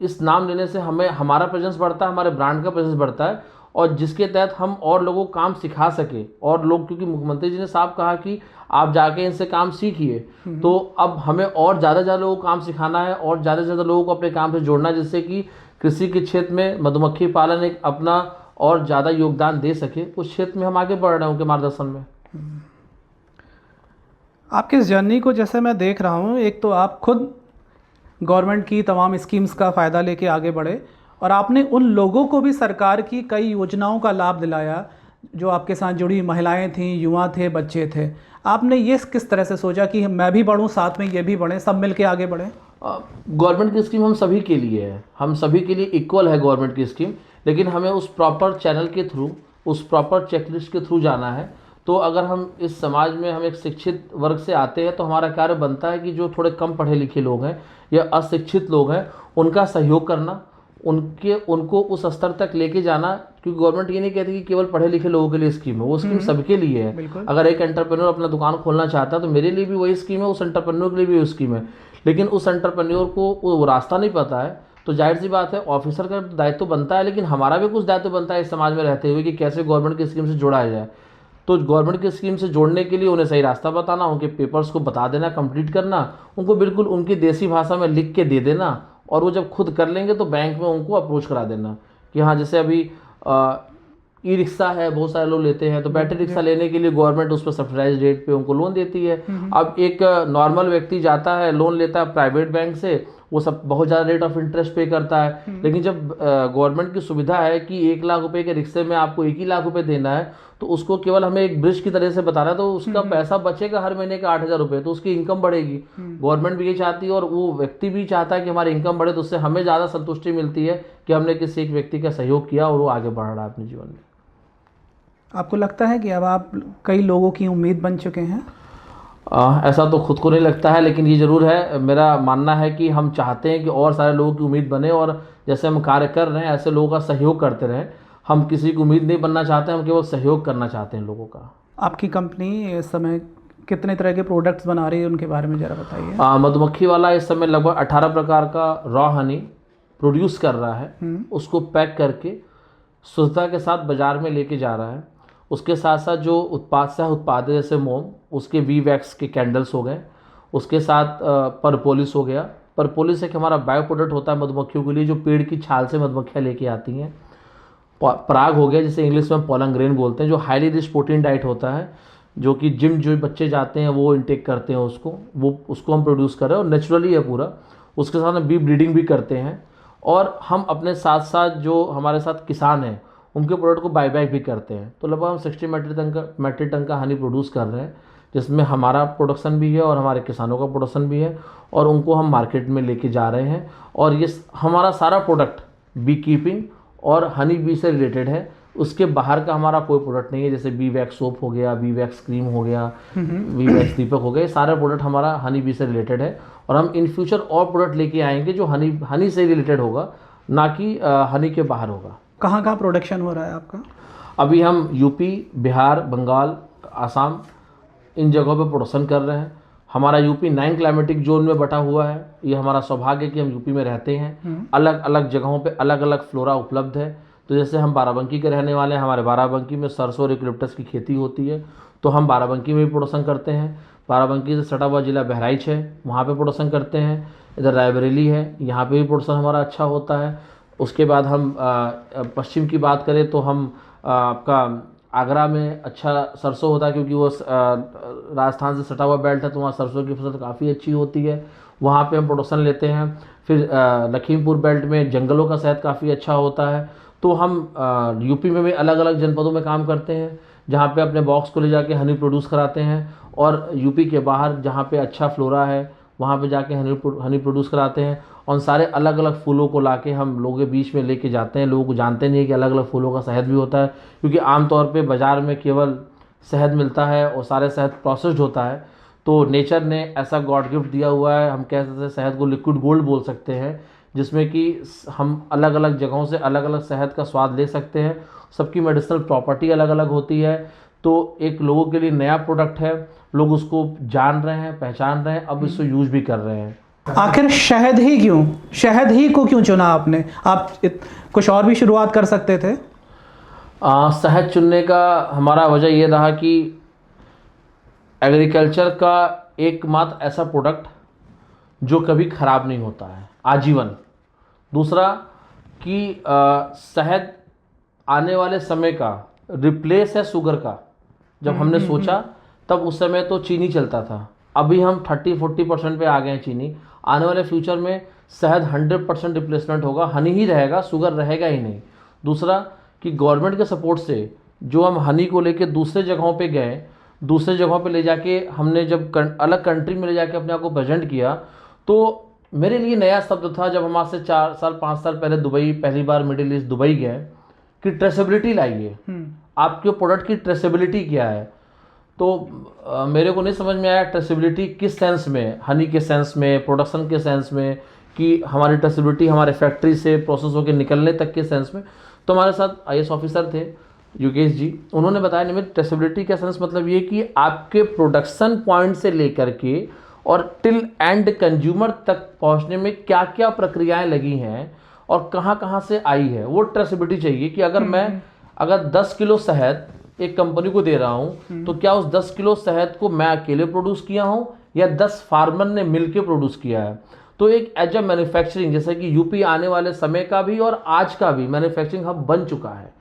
इस नाम लेने से हमें हमारा प्रेजेंस बढ़ता है, हमारे ब्रांड का प्रेजेंस बढ़ता है और जिसके तहत हम और लोगों को काम सिखा सके। और लोग, क्योंकि मुख्यमंत्री जी ने साफ कहा कि आप जाके इनसे काम सीखिए, तो अब हमें और ज़्यादा लोगों को काम सिखाना है और ज़्यादा से ज़्यादा लोगों को अपने काम से जोड़ना है, जिससे कि कृषि के क्षेत्र में मधुमक्खी पालन एक अपना और ज़्यादा योगदान दे सके। उस क्षेत्र में हम आगे बढ़ रहे हैं उनके मार्गदर्शन में। आपके इस जर्नी को जैसे मैं देख रहा हूँ, एक तो आप खुद गवर्नमेंट की तमाम स्कीम्स का फ़ायदा लेके आगे बढ़े और आपने उन लोगों को भी सरकार की कई योजनाओं का लाभ दिलाया जो आपके साथ जुड़ी महिलाएं थीं, युवा थे, बच्चे थे। आपने ये किस तरह से सोचा कि मैं भी बढ़ूं, साथ में ये भी बढ़ें, सब मिलके आगे बढ़ें? गवर्नमेंट की स्कीम हम सभी के लिए है, हम सभी के लिए इक्वल है गवर्नमेंट की स्कीम, लेकिन हमें उस प्रॉपर चैनल के थ्रू, उस प्रॉपर चेकलिस्ट के थ्रू जाना है। तो अगर हम इस समाज में हम एक शिक्षित वर्ग से आते हैं तो हमारा कार्य बनता है कि जो थोड़े कम पढ़े लिखे लोग हैं या अशिक्षित लोग हैं उनका सहयोग करना, उनको उस स्तर तक लेके जाना। क्योंकि गवर्नमेंट ये नहीं कहती कि केवल पढ़े लिखे लोगों के लिए स्कीम है, वो स्कीम सबके लिए है। अगर एक एंटरप्रेन्योर अपना दुकान खोलना चाहता है तो मेरे लिए भी वही स्कीम है, उस एंटरप्रेन्योर के लिए भी वही स्कीम है। लेकिन उस एंटरप्रेन्योर को वो रास्ता नहीं पता है, तो जाहिर सी बात है ऑफिसर का दायित्व बनता है, लेकिन हमारा भी कुछ दायित्व बनता है इस समाज में रहते हुए कि कैसे गवर्नमेंट की स्कीम से जोड़ा जाए। तो गवर्नमेंट की स्कीम से जोड़ने के लिए उन्हें सही रास्ता बताना, उनके पेपर्स को बता देना, कंप्लीट करना, उनको बिल्कुल उनकी देसी भाषा में लिख के दे देना, और वो जब खुद कर लेंगे तो बैंक में उनको अप्रोच करा देना कि हाँ, जैसे अभी ई रिक्शा है, बहुत सारे लोग लेते हैं, तो बैटरी रिक्शा लेने के लिए गवर्नमेंट उस पर सब्सिडाइज रेट पे उनको लोन देती है। अब एक नॉर्मल व्यक्ति जाता है, लोन लेता है प्राइवेट बैंक से, वो सब बहुत ज़्यादा रेट ऑफ इंटरेस्ट पे करता है। लेकिन जब गवर्नमेंट की सुविधा है कि 1 लाख रुपए के रिक्शे में आपको 1 ही लाख रुपए देना है, तो उसको केवल हमें एक ब्रिज की तरह से बताना है, तो उसका पैसा बचेगा हर महीने का 8,000 रुपये, तो उसकी इनकम बढ़ेगी। गवर्नमेंट भी ये चाहती है और वो व्यक्ति भी चाहता है कि हमारी इनकम बढ़े, तो उससे हमें ज़्यादा संतुष्टि मिलती है कि हमने किसी एक व्यक्ति का सहयोग किया और वो आगे बढ़ रहा है अपने जीवन में। आपको लगता है कि अब आप कई लोगों की उम्मीद बन चुके हैं? ऐसा तो खुद को नहीं लगता है, लेकिन ये ज़रूर है, मेरा मानना है कि हम चाहते हैं कि और सारे लोगों की उम्मीद बने और जैसे हम कार्य कर रहे हैं ऐसे लोगों का सहयोग करते रहें। हम किसी की उम्मीद नहीं बनना चाहते, हम केवल सहयोग करना चाहते हैं लोगों का। आपकी कंपनी इस समय कितने तरह के प्रोडक्ट्स बना रही है, उनके बारे में ज़रा बताइए। मधुमक्खी वाला इस समय लगभग 18 प्रकार का रॉ हनी प्रोड्यूस कर रहा है, उसको पैक करके शुद्धता के साथ बाज़ार में लेके जा रहा है। उसके साथ साथ जो उत्पाद है जैसे मोम, उसके वी वैक्स के कैंडल्स हो गए, उसके साथ परपोलिस हो गया। परपोलिस एक हमारा बायो प्रोडक्ट होता है मधुमक्खियों के लिए, जो पेड़ की छाल से मधुमक्खियाँ लेके आती हैं। पराग हो गया, जिसे इंग्लिश में पोलन ग्रेन बोलते हैं, जो हाईली रिच प्रोटीन डाइट होता है, जो कि जिम जो बच्चे जाते हैं वो इनटेक करते हैं उसको हम प्रोड्यूस कर रहे हैं और नेचुरली है पूरा। उसके साथ हम बी ब्रीडिंग भी करते हैं और हम अपने साथ साथ जो हमारे साथ किसान हैं उनके प्रोडक्ट को बाईबैक भी करते हैं। तो लगभग हम 60 मेट्रिक टन का हनी प्रोड्यूस कर रहे हैं, जिसमें हमारा प्रोडक्शन भी है और हमारे किसानों का प्रोडक्शन भी है, और उनको हम मार्केट में लेके जा रहे हैं। और ये हमारा सारा प्रोडक्ट बी कीपिंग और हनी बी से रिलेटेड है। उसके बाहर का हमारा कोई प्रोडक्ट नहीं है। जैसे बी वैक्स सोप हो गया, बी वैक्स क्रीम हो गया, बी वैक्स दीपक हो गया, ये सारे प्रोडक्ट हमारा हनी बी से रिलेटेड है। और हम इन फ्यूचर और प्रोडक्ट लेके आएंगे जो हनी से रिलेटेड होगा, ना कि हनी के बाहर होगा। कहाँ कहाँ प्रोडक्शन हो रहा है आपका? अभी हम यूपी, बिहार, बंगाल, आसाम, इन जगहों पे प्रोडक्शन कर रहे हैं। हमारा यूपी 9 क्लाइमेटिक जोन में बटा हुआ है। ये हमारा सौभाग्य है कि हम यूपी में रहते हैं। अलग अलग जगहों पे अलग अलग फ्लोरा उपलब्ध है। तो जैसे हम बाराबंकी के रहने वाले हैं, हमारे बाराबंकी में सरसों और यूकलिप्टस की खेती होती है, तो हम बाराबंकी में भी प्रोडक्शन करते हैं। बाराबंकी से सटा हुआ जिला बहराइच है, वहाँ पे प्रोडक्शन करते हैं। इधर रायबरेली है, यहाँ पे भी प्रोडक्शन हमारा अच्छा होता है। उसके बाद हम पश्चिम की बात करें तो हम आपका आगरा में अच्छा सरसों होता है, क्योंकि वो राजस्थान से सटा हुआ बेल्ट है, तो वहाँ सरसों की फसल काफ़ी अच्छी होती है, वहाँ पे हम प्रोडक्शन लेते हैं। फिर लखीमपुर बेल्ट में जंगलों का शहद काफ़ी अच्छा होता है। तो हम यूपी में भी अलग अलग जनपदों में काम करते हैं, जहाँ पे अपने बॉक्स को ले जाके हनी प्रोड्यूस कराते हैं। और यूपी के बाहर जहाँ पे अच्छा फ्लोरा है, वहाँ पे जाके हनी प्रोड्यूस कराते हैं। और सारे अलग अलग फूलों को लाके हम लोगों के बीच में लेके जाते हैं। लोगों को जानते नहीं कि अलग अलग फूलों का शहद भी होता है, क्योंकि आमतौर पे बाज़ार में केवल शहद मिलता है और सारे शहद प्रोसेस्ड होता है। तो नेचर ने ऐसा गॉड गिफ्ट दिया हुआ है, हम कह सकते हैं शहद को लिक्विड गोल्ड बोल सकते हैं, जिसमें कि हम अलग अलग जगहों से अलग अलग शहद का स्वाद ले सकते हैं। सबकी मेडिसिनल प्रॉपर्टी अलग अलग होती है। तो एक लोगों के लिए नया प्रोडक्ट है, लोग उसको जान रहे हैं, पहचान रहे हैं, अब इसको यूज़ भी कर रहे हैं। आखिर शहद ही क्यों, शहद ही को क्यों चुना आपने? आप कुछ और भी शुरुआत कर सकते थे। शहद चुनने का हमारा वजह ये रहा कि एग्रीकल्चर का एकमात्र ऐसा प्रोडक्ट जो कभी ख़राब नहीं होता है आजीवन। दूसरा कि शहद आने वाले समय का रिप्लेस है शुगर का। जब हमने सोचा तब उस समय तो चीनी चलता था, अभी हम 30-40% पे आ गए हैं चीनी। आने वाले फ्यूचर में शहद 100% रिप्लेसमेंट होगा, हनी ही रहेगा, शुगर रहेगा ही नहीं। दूसरा कि गवर्नमेंट के सपोर्ट से जो हम हनी को लेके दूसरे जगहों पे गए, दूसरे जगहों पे ले जाके हमने जब अलग कंट्री में ले जाके अपने आप को प्रेजेंट किया, तो मेरे लिए नया शब्द था जब हम आज से 4 साल 5 साल पहले दुबई, पहली बार मिडिल ईस्ट दुबई गए, कि ट्रेसेबिलिटी लाइए, आपके प्रोडक्ट की ट्रेसेबिलिटी क्या है। तो मेरे को नहीं समझ में आया ट्रेसेबिलिटी किस सेंस में, हनी के सेंस में, प्रोडक्शन के सेंस में, कि हमारी ट्रेसेबिलिटी हमारे फैक्ट्री से प्रोसेस होकर निकलने तक के सेंस में। तो हमारे साथ IAS ऑफिसर थे योगेश जी, उन्होंने बताया नहीं, ट्रेसेबिलिटी का सेंस मतलब ये कि आपके प्रोडक्शन पॉइंट से लेकर के और टिल एंड कंज्यूमर तक पहुंचने में क्या क्या प्रक्रियाएं लगी हैं और कहाँ कहाँ से आई है, वो ट्रेसेबिलिटी चाहिए। कि अगर 10 किलो शहद एक कंपनी को दे रहा हूँ, तो क्या उस 10 किलो शहद को मैं अकेले प्रोड्यूस किया हूँ या 10 फार्मर ने मिलकर प्रोड्यूस किया है। तो एक एज अ मैन्युफैक्चरिंग, जैसे कि यूपी आने वाले समय का भी और आज का भी मैन्युफैक्चरिंग हब बन चुका है।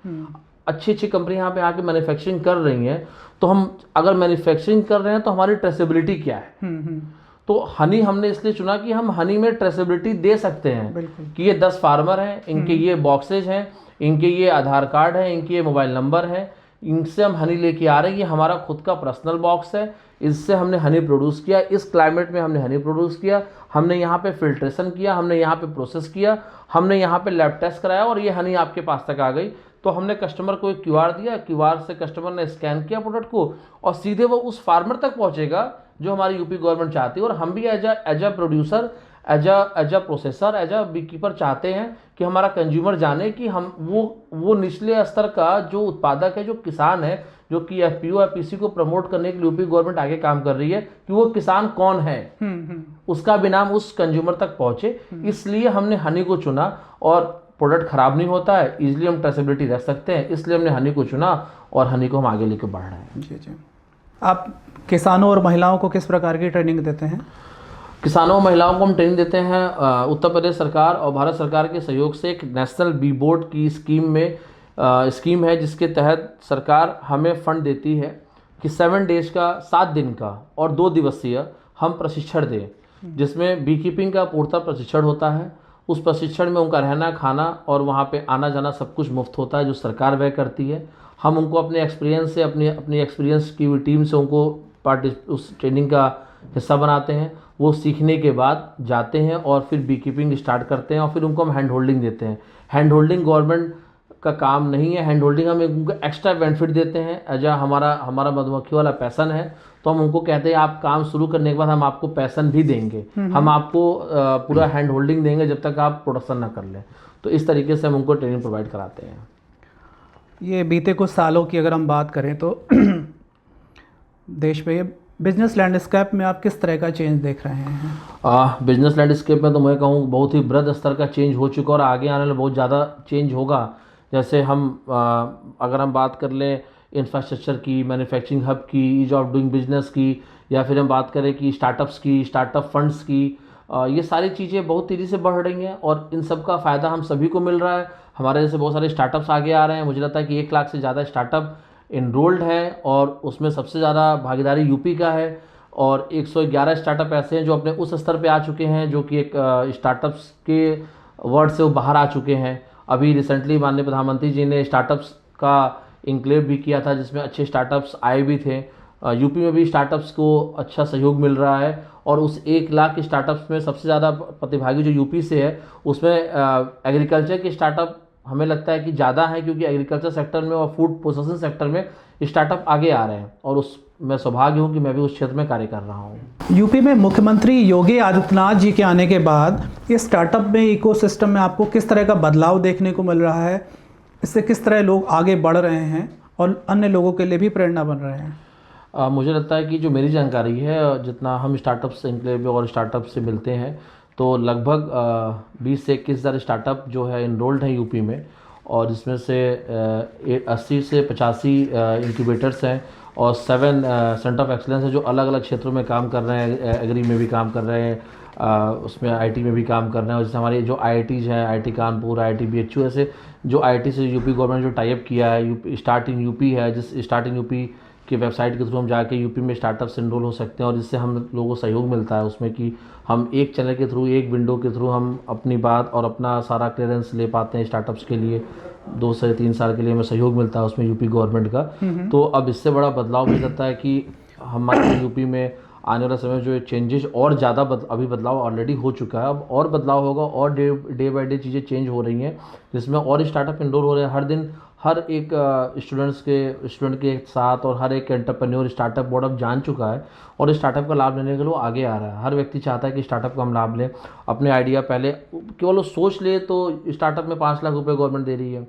अच्छी अच्छी कंपनी यहाँ पे आके मैन्युफैक्चरिंग कर रही हैं। तो हम अगर मैन्युफैक्चरिंग कर रहे हैं तो हमारी ट्रेसेबिलिटी क्या है। तो हनी हमने इसलिए चुना कि हम हनी में ट्रेसेबिलिटी दे सकते हैं कि ये 10 फार्मर हैं, इनके ये बॉक्सेज हैं, इनके ये आधार कार्ड है, इनके ये मोबाइल नंबर है, इनसे हम हनी लेके आ रहे हैं, ये हमारा खुद का पर्सनल बॉक्स है, इससे हमने हनी प्रोड्यूस किया, इस क्लाइमेट में हमने हनी प्रोड्यूस किया, हमने यहाँ पे फिल्ट्रेशन किया, हमने यहाँ पे प्रोसेस किया, हमने यहाँ पे लैब टेस्ट कराया और ये हनी आपके पास तक आ गई। तो हमने कस्टमर को एक QR दिया, QR से कस्टमर ने स्कैन किया प्रोडक्ट को और सीधे वो उस फार्मर तक पहुँचेगा जो हमारी यूपी गवर्नमेंट चाहती है। और हम भी as a producer, as a processor, as a beekeeper चाहते हैं कि हमारा कंज्यूमर जाने कि हम वो निचले स्तर का जो उत्पादक है, जो किसान है, जो कि FPO FPC को प्रमोट करने के लिए यूपी गवर्नमेंट आगे काम कर रही है, कि वो किसान कौन है, उसका भी नाम उस कंज्यूमर तक पहुंचे। इसलिए हमने हनी को चुना और प्रोडक्ट खराब नहीं होता है, इजीली हम ट्रेसेबिलिटी रख सकते हैं, इसलिए हमने हनी को चुना और हनी को हम आगे लेके बढ़ रहे हैं। जी जी। आप किसानों और महिलाओं को किस प्रकार की ट्रेनिंग देते हैं? किसानों और महिलाओं को हम ट्रेनिंग देते हैं उत्तर प्रदेश सरकार और भारत सरकार के सहयोग से एक नेशनल बी बोर्ड की स्कीम है, जिसके तहत सरकार हमें फंड देती है कि 7 डेज का, 7 दिन का और 2 दिवसीय हम प्रशिक्षण दें, जिसमें बी कीपिंग का पूर्णतः प्रशिक्षण होता है। उस प्रशिक्षण में उनका रहना, खाना और वहाँ पे आना जाना सब कुछ मुफ्त होता है, जो सरकार व्यय करती है। हम उनको अपने एक्सपीरियंस से, अपनी एक्सपीरियंस की हुई टीम से उनको उस ट्रेनिंग का हिस्सा बनाते हैं। वो सीखने के बाद जाते हैं और फिर बी कीपिंग स्टार्ट करते हैं और फिर उनको हम हैंड होल्डिंग देते हैं। हैंड होल्डिंग गवर्नमेंट का काम नहीं है। हैंड होल्डिंग हम उनको एक्स्ट्रा बेनिफिट देते हैं। एज हमारा मधुमक्खी वाला पैसन है, तो हम उनको कहते हैं आप काम शुरू करने के बाद हम आपको पैसन भी देंगे, हम आपको पूरा हैंड होल्डिंग देंगे जब तक आप प्रोडक्शन ना कर लें। तो इस तरीके से हम उनको ट्रेनिंग प्रोवाइड कराते हैं। ये बीते कुछ सालों की अगर हम बात करें तो देश में बिजनेस लैंडस्केप में आप किस तरह का चेंज देख रहे हैं? बिजनेस लैंडस्केप में तो मैं कहूँ बहुत ही बृहद स्तर का चेंज हो चुका और आगे आने में बहुत ज़्यादा चेंज होगा। जैसे हम अगर हम बात कर लें इंफ्रास्ट्रक्चर की, मैन्युफैक्चरिंग हब की, ईज ऑफ डूइंग बिजनेस की, या फिर हम बात करें कि स्टार्टअप्स की, स्टार्टअप फंड्स की, ये सारी चीज़ें बहुत तेज़ी से बढ़ रही हैं और इन सब का फ़ायदा हम सभी को मिल रहा है। हमारे जैसे बहुत सारे स्टार्टअप्स आगे आ रहे हैं। मुझे लगता है कि 1 लाख से ज़्यादा स्टार्टअप इनरोल्ड है और उसमें सबसे ज़्यादा भागीदारी यूपी का है और 111 स्टार्टअप ऐसे हैं जो अपने उस स्तर पे आ चुके हैं जो कि एक स्टार्टअप्स के वर्ड से वो बाहर आ चुके हैं। अभी रिसेंटली माननीय प्रधानमंत्री जी ने स्टार्टअप्स का इंक्लेव भी किया था जिसमें अच्छे स्टार्टअप्स आए भी थे। यूपी में भी स्टार्टअप्स को अच्छा सहयोग मिल रहा है और उस 1 लाख के स्टार्टअप्स में सबसे ज़्यादा प्रतिभागी जो यूपी से है उसमें एग्रीकल्चर के स्टार्टअप हमें लगता है कि ज़्यादा है, क्योंकि एग्रीकल्चर सेक्टर में और फूड प्रोसेसिंग सेक्टर में स्टार्टअप आगे आ रहे हैं और उस मैं सौभाग्य हूँ कि मैं भी उस क्षेत्र में कार्य कर रहा हूँ। यूपी में मुख्यमंत्री योगी आदित्यनाथ जी के आने के बाद ये स्टार्टअप में इकोसिस्टम में आपको किस तरह का बदलाव देखने को मिल रहा है? इससे किस तरह लोग आगे बढ़ रहे हैं और अन्य लोगों के लिए भी प्रेरणा बन रहे हैं? मुझे लगता है कि जो मेरी जानकारी है, जितना हम स्टार्टअप से इंक्लेव और स्टार्टअप से मिलते हैं, तो लगभग 20 से 21 हज़ार स्टार्टअप जो है इनरोल्ड हैं यूपी में और जिसमें से 80 से 85 इंक्यूबेटर्स हैं और 7 सेंटर ऑफ एक्सीलेंस है जो अलग अलग क्षेत्रों में काम कर रहे हैं। एग्री में भी काम कर रहे हैं, उसमें आईटी में भी काम कर रहे हैं। और जैसे हमारी जो आईआईटीज़ हैं, आईआईटी कानपुर, आईआईटी बीएचयू, ऐसे जो आईआईटी से यूपी गवर्नमेंट जो टाई अप किया है, यूपी स्टार्ट इन यूपी है, जिस स्टार्ट इन यूपी की वेबसाइट के थ्रू हम जाके यूपी में स्टार्टअप्स इनरोल हो सकते हैं और जिससे हम लोगों को सहयोग मिलता है उसमें कि हम एक चैनल के थ्रू, एक विंडो के थ्रू हम अपनी बात और अपना सारा क्लियरेंस ले पाते हैं। स्टार्टअप्स के लिए 2 से 3 साल के लिए हमें सहयोग मिलता है उसमें यूपी गवर्नमेंट का। तो अब इससे बड़ा बदलाव मुझे लगता है कि हमारे यूपी में आने वाला समय जो चेंजेस और ज़्यादा अभी बदलाव ऑलरेडी हो चुका है, अब और बदलाव होगा और डे बाय डे चीज़ें चेंज हो रही हैं जिसमें और स्टार्टअप इनरोल हो रहे हैं। हर दिन हर एक स्टूडेंट के साथ और हर एक एंटरप्रेन्योर स्टार्टअप बोर्ड अब जान चुका है और स्टार्टअप का लाभ लेने के लिए आगे आ रहा है। हर व्यक्ति चाहता है कि स्टार्टअप का हम लाभ लें। अपने आइडिया पहले केवल वो सोच ले तो स्टार्टअप में 5 लाख रुपए गवर्नमेंट दे रही है,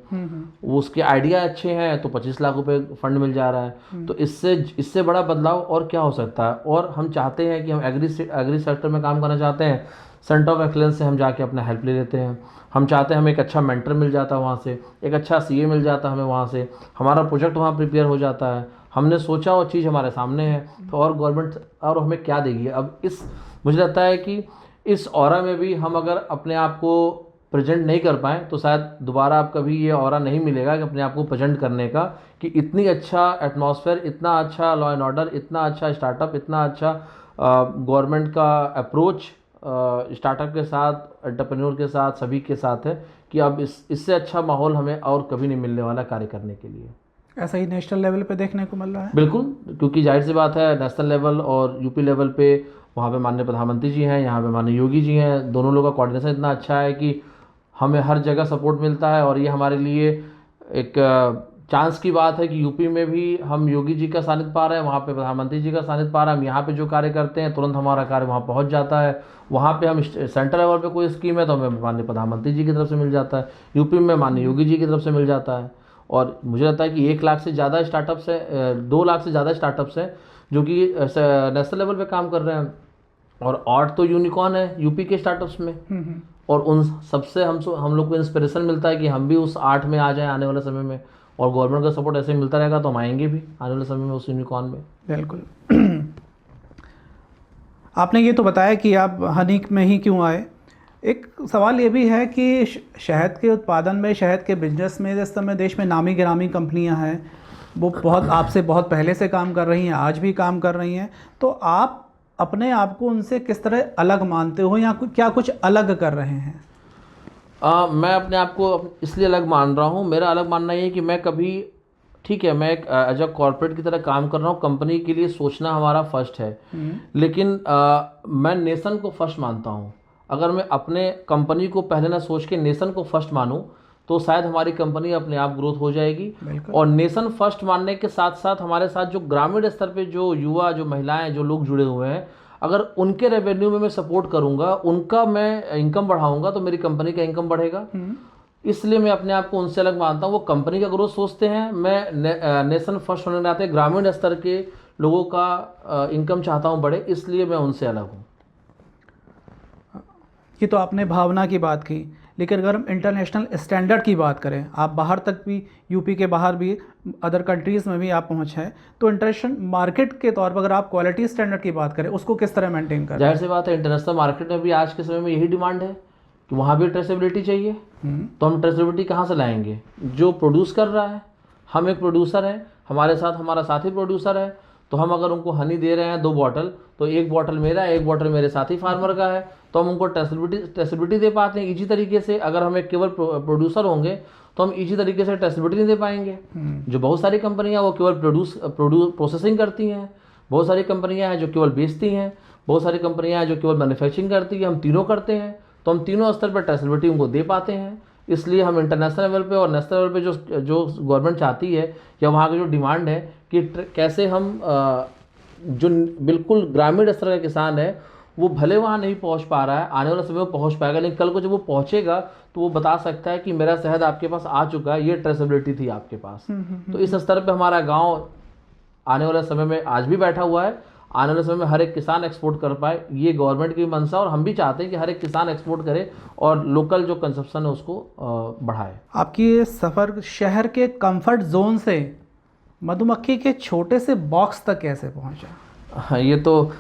वो उसके आइडिया अच्छे हैं तो 25 लाख रुपए फंड मिल जा रहा है। तो इससे बड़ा बदलाव और क्या हो सकता है। और हम चाहते हैं कि हम एग्री सेक्टर में काम करना चाहते हैं, सेंटर ऑफ एक्सीलेंस से हम जाके अपना हेल्प ले लेते हैं। हम चाहते हैं हमें एक अच्छा मेंटर मिल जाता है वहाँ से, एक अच्छा सीए मिल जाता है हमें वहाँ से, हमारा प्रोजेक्ट वहाँ प्रिपेयर हो जाता है, हमने सोचा वो चीज़ हमारे सामने है। तो और गवर्नमेंट और हमें क्या देगी। अब मुझे लगता है कि इस ऑरा में भी हम अगर अपने आप को प्रेजेंट नहीं कर पाएँ तो शायद दोबारा आप कभी ये ऑरा नहीं मिलेगा कि अपने आप को प्रेजेंट करने का, कि इतनी अच्छा एटमॉस्फेयर, इतना अच्छा लॉ एंड ऑर्डर, इतना अच्छा स्टार्टअप, इतना अच्छा गवर्नमेंट का अप्रोच स्टार्टअप के साथ, एंटरप्रेन्योर के साथ, सभी के साथ है कि अब इससे अच्छा माहौल हमें और कभी नहीं मिलने वाला कार्य करने के लिए। ऐसा ही नेशनल लेवल पे देखने को मिल रहा है? बिल्कुल, क्योंकि जाहिर सी बात है नेशनल लेवल और यूपी लेवल पे वहाँ पे माननीय प्रधानमंत्री जी हैं, यहाँ पे माननीय योगी जी हैं, दोनों लोगों का कोऑर्डिनेशन इतना अच्छा है कि हमें हर जगह सपोर्ट मिलता है। और ये हमारे लिए एक चांस की बात है कि यूपी में भी हम योगी जी का सानिध्य पा रहे हैं, वहाँ पे प्रधानमंत्री जी का सानिध्य पा रहे हैं। हम यहाँ पे जो कार्य करते हैं तुरंत हमारा कार्य वहाँ पहुँच जाता है। वहाँ पे हम सेंट्रल लेवल पे कोई स्कीम है तो हमें माननीय प्रधानमंत्री जी की तरफ से मिल जाता है, यूपी में माननीय योगी जी की तरफ से मिल जाता है। और मुझे लगता है कि 1 लाख से ज़्यादा स्टार्टअप्स हैं, 2 लाख से ज़्यादा स्टार्टअप्स हैं जो कि नेशनल लेवल पे काम कर रहे हैं और 8 तो यूनिकॉर्न है यूपी के स्टार्टअप्स में। और उन सबसे हम लोग को इंस्पिरेशन मिलता है कि हम भी उस 8 में आ जाएं आने वाले समय में, और गवर्नमेंट का सपोर्ट ऐसे मिलता रहेगा तो हम आएंगे भी आने वाले समय में उस यूनिकॉर्न में। बिल्कुल। आपने ये तो बताया कि आप हनी में ही क्यों आए। एक सवाल ये भी है कि शहद के उत्पादन में, शहद के बिजनेस में इस समय देश में नामी गिरामी कंपनियां हैं, वो आपसे बहुत पहले से काम कर रही हैं, आज भी काम कर रही हैं। तो आप अपने आप को उनसे किस तरह अलग मानते हो या क्या कुछ अलग कर रहे हैं? मैं अपने आप को इसलिए अलग मान रहा हूँ, मेरा अलग मानना ये है कि मैं कभी, ठीक है, मैं एक एज अ कॉर्पोरेट की तरह काम कर रहा हूँ, कंपनी के लिए सोचना हमारा फर्स्ट है, लेकिन मैं नेशन को फर्स्ट मानता हूँ। अगर मैं अपने कंपनी को पहले ना सोच के नेशन को फर्स्ट मानूँ तो शायद हमारी कंपनी अपने आप ग्रोथ हो जाएगी। बिल्कुल। और नेशन फर्स्ट मानने के साथ साथ हमारे साथ जो ग्रामीण स्तर पे जो युवा, जो महिलाएं, जो लोग जुड़े हुए हैं, अगर उनके रेवेन्यू में मैं सपोर्ट करूंगा, उनका मैं इनकम बढ़ाऊंगा, तो मेरी कंपनी का इनकम बढ़ेगा। इसलिए मैं अपने आप को उनसे अलग मानता हूँ। वो कंपनी का ग्रोथ सोचते हैं, मैं नेशन फर्स्ट होने के नाते ग्रामीण स्तर के लोगों का इनकम चाहता हूँ बढ़े, इसलिए मैं उनसे अलग हूँ। ये तो आपने भावना की बात की, लेकिन अगर हम इंटरनेशनल स्टैंडर्ड की बात करें, आप बाहर तक भी, यूपी के बाहर भी, अदर कंट्रीज़ में भी आप पहुंचे हैं, तो इंटरनेशनल मार्केट के तौर पर अगर आप क्वालिटी स्टैंडर्ड की बात करें, उसको किस तरह मेंटेन करें? जाहिर सी बात है, इंटरनेशनल मार्केट में भी आज के समय में यही डिमांड है कि वहाँ भी ट्रेसेबिलिटी चाहिए। तो हम ट्रेसेबिलिटी कहाँ से लाएंगे? जो प्रोड्यूस कर रहा है, हम एक प्रोड्यूसर हैं, हमारे साथ हमारा साथी प्रोड्यूसर है, तो हम अगर उनको हनी दे रहे हैं 2 बॉटल, तो 1 बॉटल मेरा, 1 बॉटल मेरे साथी फार्मर का है, तो हम उनको ट्रेसेबिलिटी दे पाते हैं ईजी तरीके से। अगर हम एक केवल प्रोड्यूसर होंगे तो हम ईजी तरीके से ट्रेसेबिलिटी नहीं दे पाएंगे। जो बहुत सारी कंपनियां वो केवल प्रोसेसिंग करती हैं, बहुत सारी कंपनियां हैं जो केवल बेचती हैं, बहुत सारी कंपनियां हैं जो केवल मैन्युफैक्चरिंग करती हैं। हम तीनों करते हैं, तो हम तीनों स्तर पर ट्रेसेबिलिटी उनको दे पाते हैं। इसलिए हम इंटरनेशनल लेवल पे और नेशनल लेवल पे जो गवर्नमेंट चाहती है या वहाँ की जो डिमांड है कि कैसे हम जो बिल्कुल ग्रामीण स्तर का किसान है, वो भले वहाँ नहीं पहुँच पा रहा है, आने वाले समय में पहुँच पाएगा, लेकिन कल को जब वो पहुँचेगा तो वो बता सकता है कि मेरा शहद आपके पास आ चुका है, ये ट्रेसेबिलिटी थी आपके पास। तो इस स्तर पे हमारा गांव आने वाले समय में आज भी बैठा हुआ है। आने वाले समय में हर एक किसान एक्सपोर्ट कर पाए, ये गवर्नमेंट की मंशा, और हम भी चाहते हैं कि हर एक किसान एक्सपोर्ट करे और लोकल जो कंजप्शन है उसको बढ़ाए। आपकी ये सफ़र शहर के कंफर्ट जोन से मधुमक्खी के छोटे से बॉक्स तक कैसे पहुंचा? हाँ, ये तो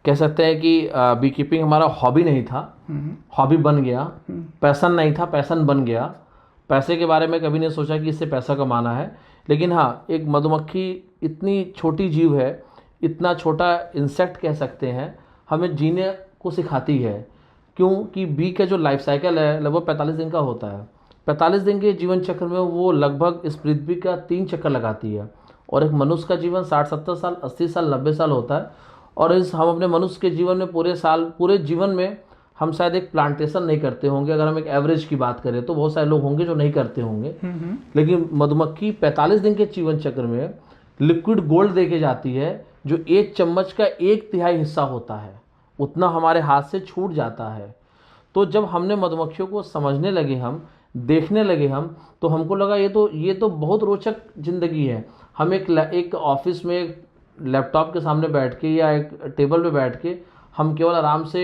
कह सकते हैं कि बी कीपिंग हमारा हॉबी नहीं था, हॉबी बन गया। पैसन नहीं था, पैसन बन गया। पैसे के बारे में कभी नहीं सोचा कि इससे पैसा कमाना है, लेकिन हाँ, एक मधुमक्खी इतनी छोटी जीव है, इतना छोटा इंसेक्ट कह सकते हैं, हमें जीने को सिखाती है। क्योंकि बी का जो लाइफ साइकिल है लगभग 45 दिन का होता है। 45 दिन के जीवन चक्र में वो लगभग इस पृथ्वी का 3 चक्कर लगाती है, और एक मनुष्य का जीवन 60-70 साल, 80 साल, 90 साल होता है। और हम अपने मनुष्य के जीवन में पूरे जीवन में हम शायद एक प्लांटेशन नहीं करते होंगे। अगर हम एक एवरेज की बात करें तो बहुत सारे लोग होंगे जो नहीं करते होंगे, लेकिन मधुमक्खी 45 दिन के जीवन चक्र में लिक्विड गोल्ड देके जाती है, जो 1 चम्मच का 1/3 हिस्सा होता है, उतना हमारे हाथ से छूट जाता है। तो जब हमने मधुमक्खियों को समझने लगे, हम देखने लगे, हम तो हमको लगा ये तो बहुत रोचक ज़िंदगी है। हम एक ऑफिस में लैपटॉप के सामने बैठ के या एक टेबल पे बैठ के हम केवल आराम से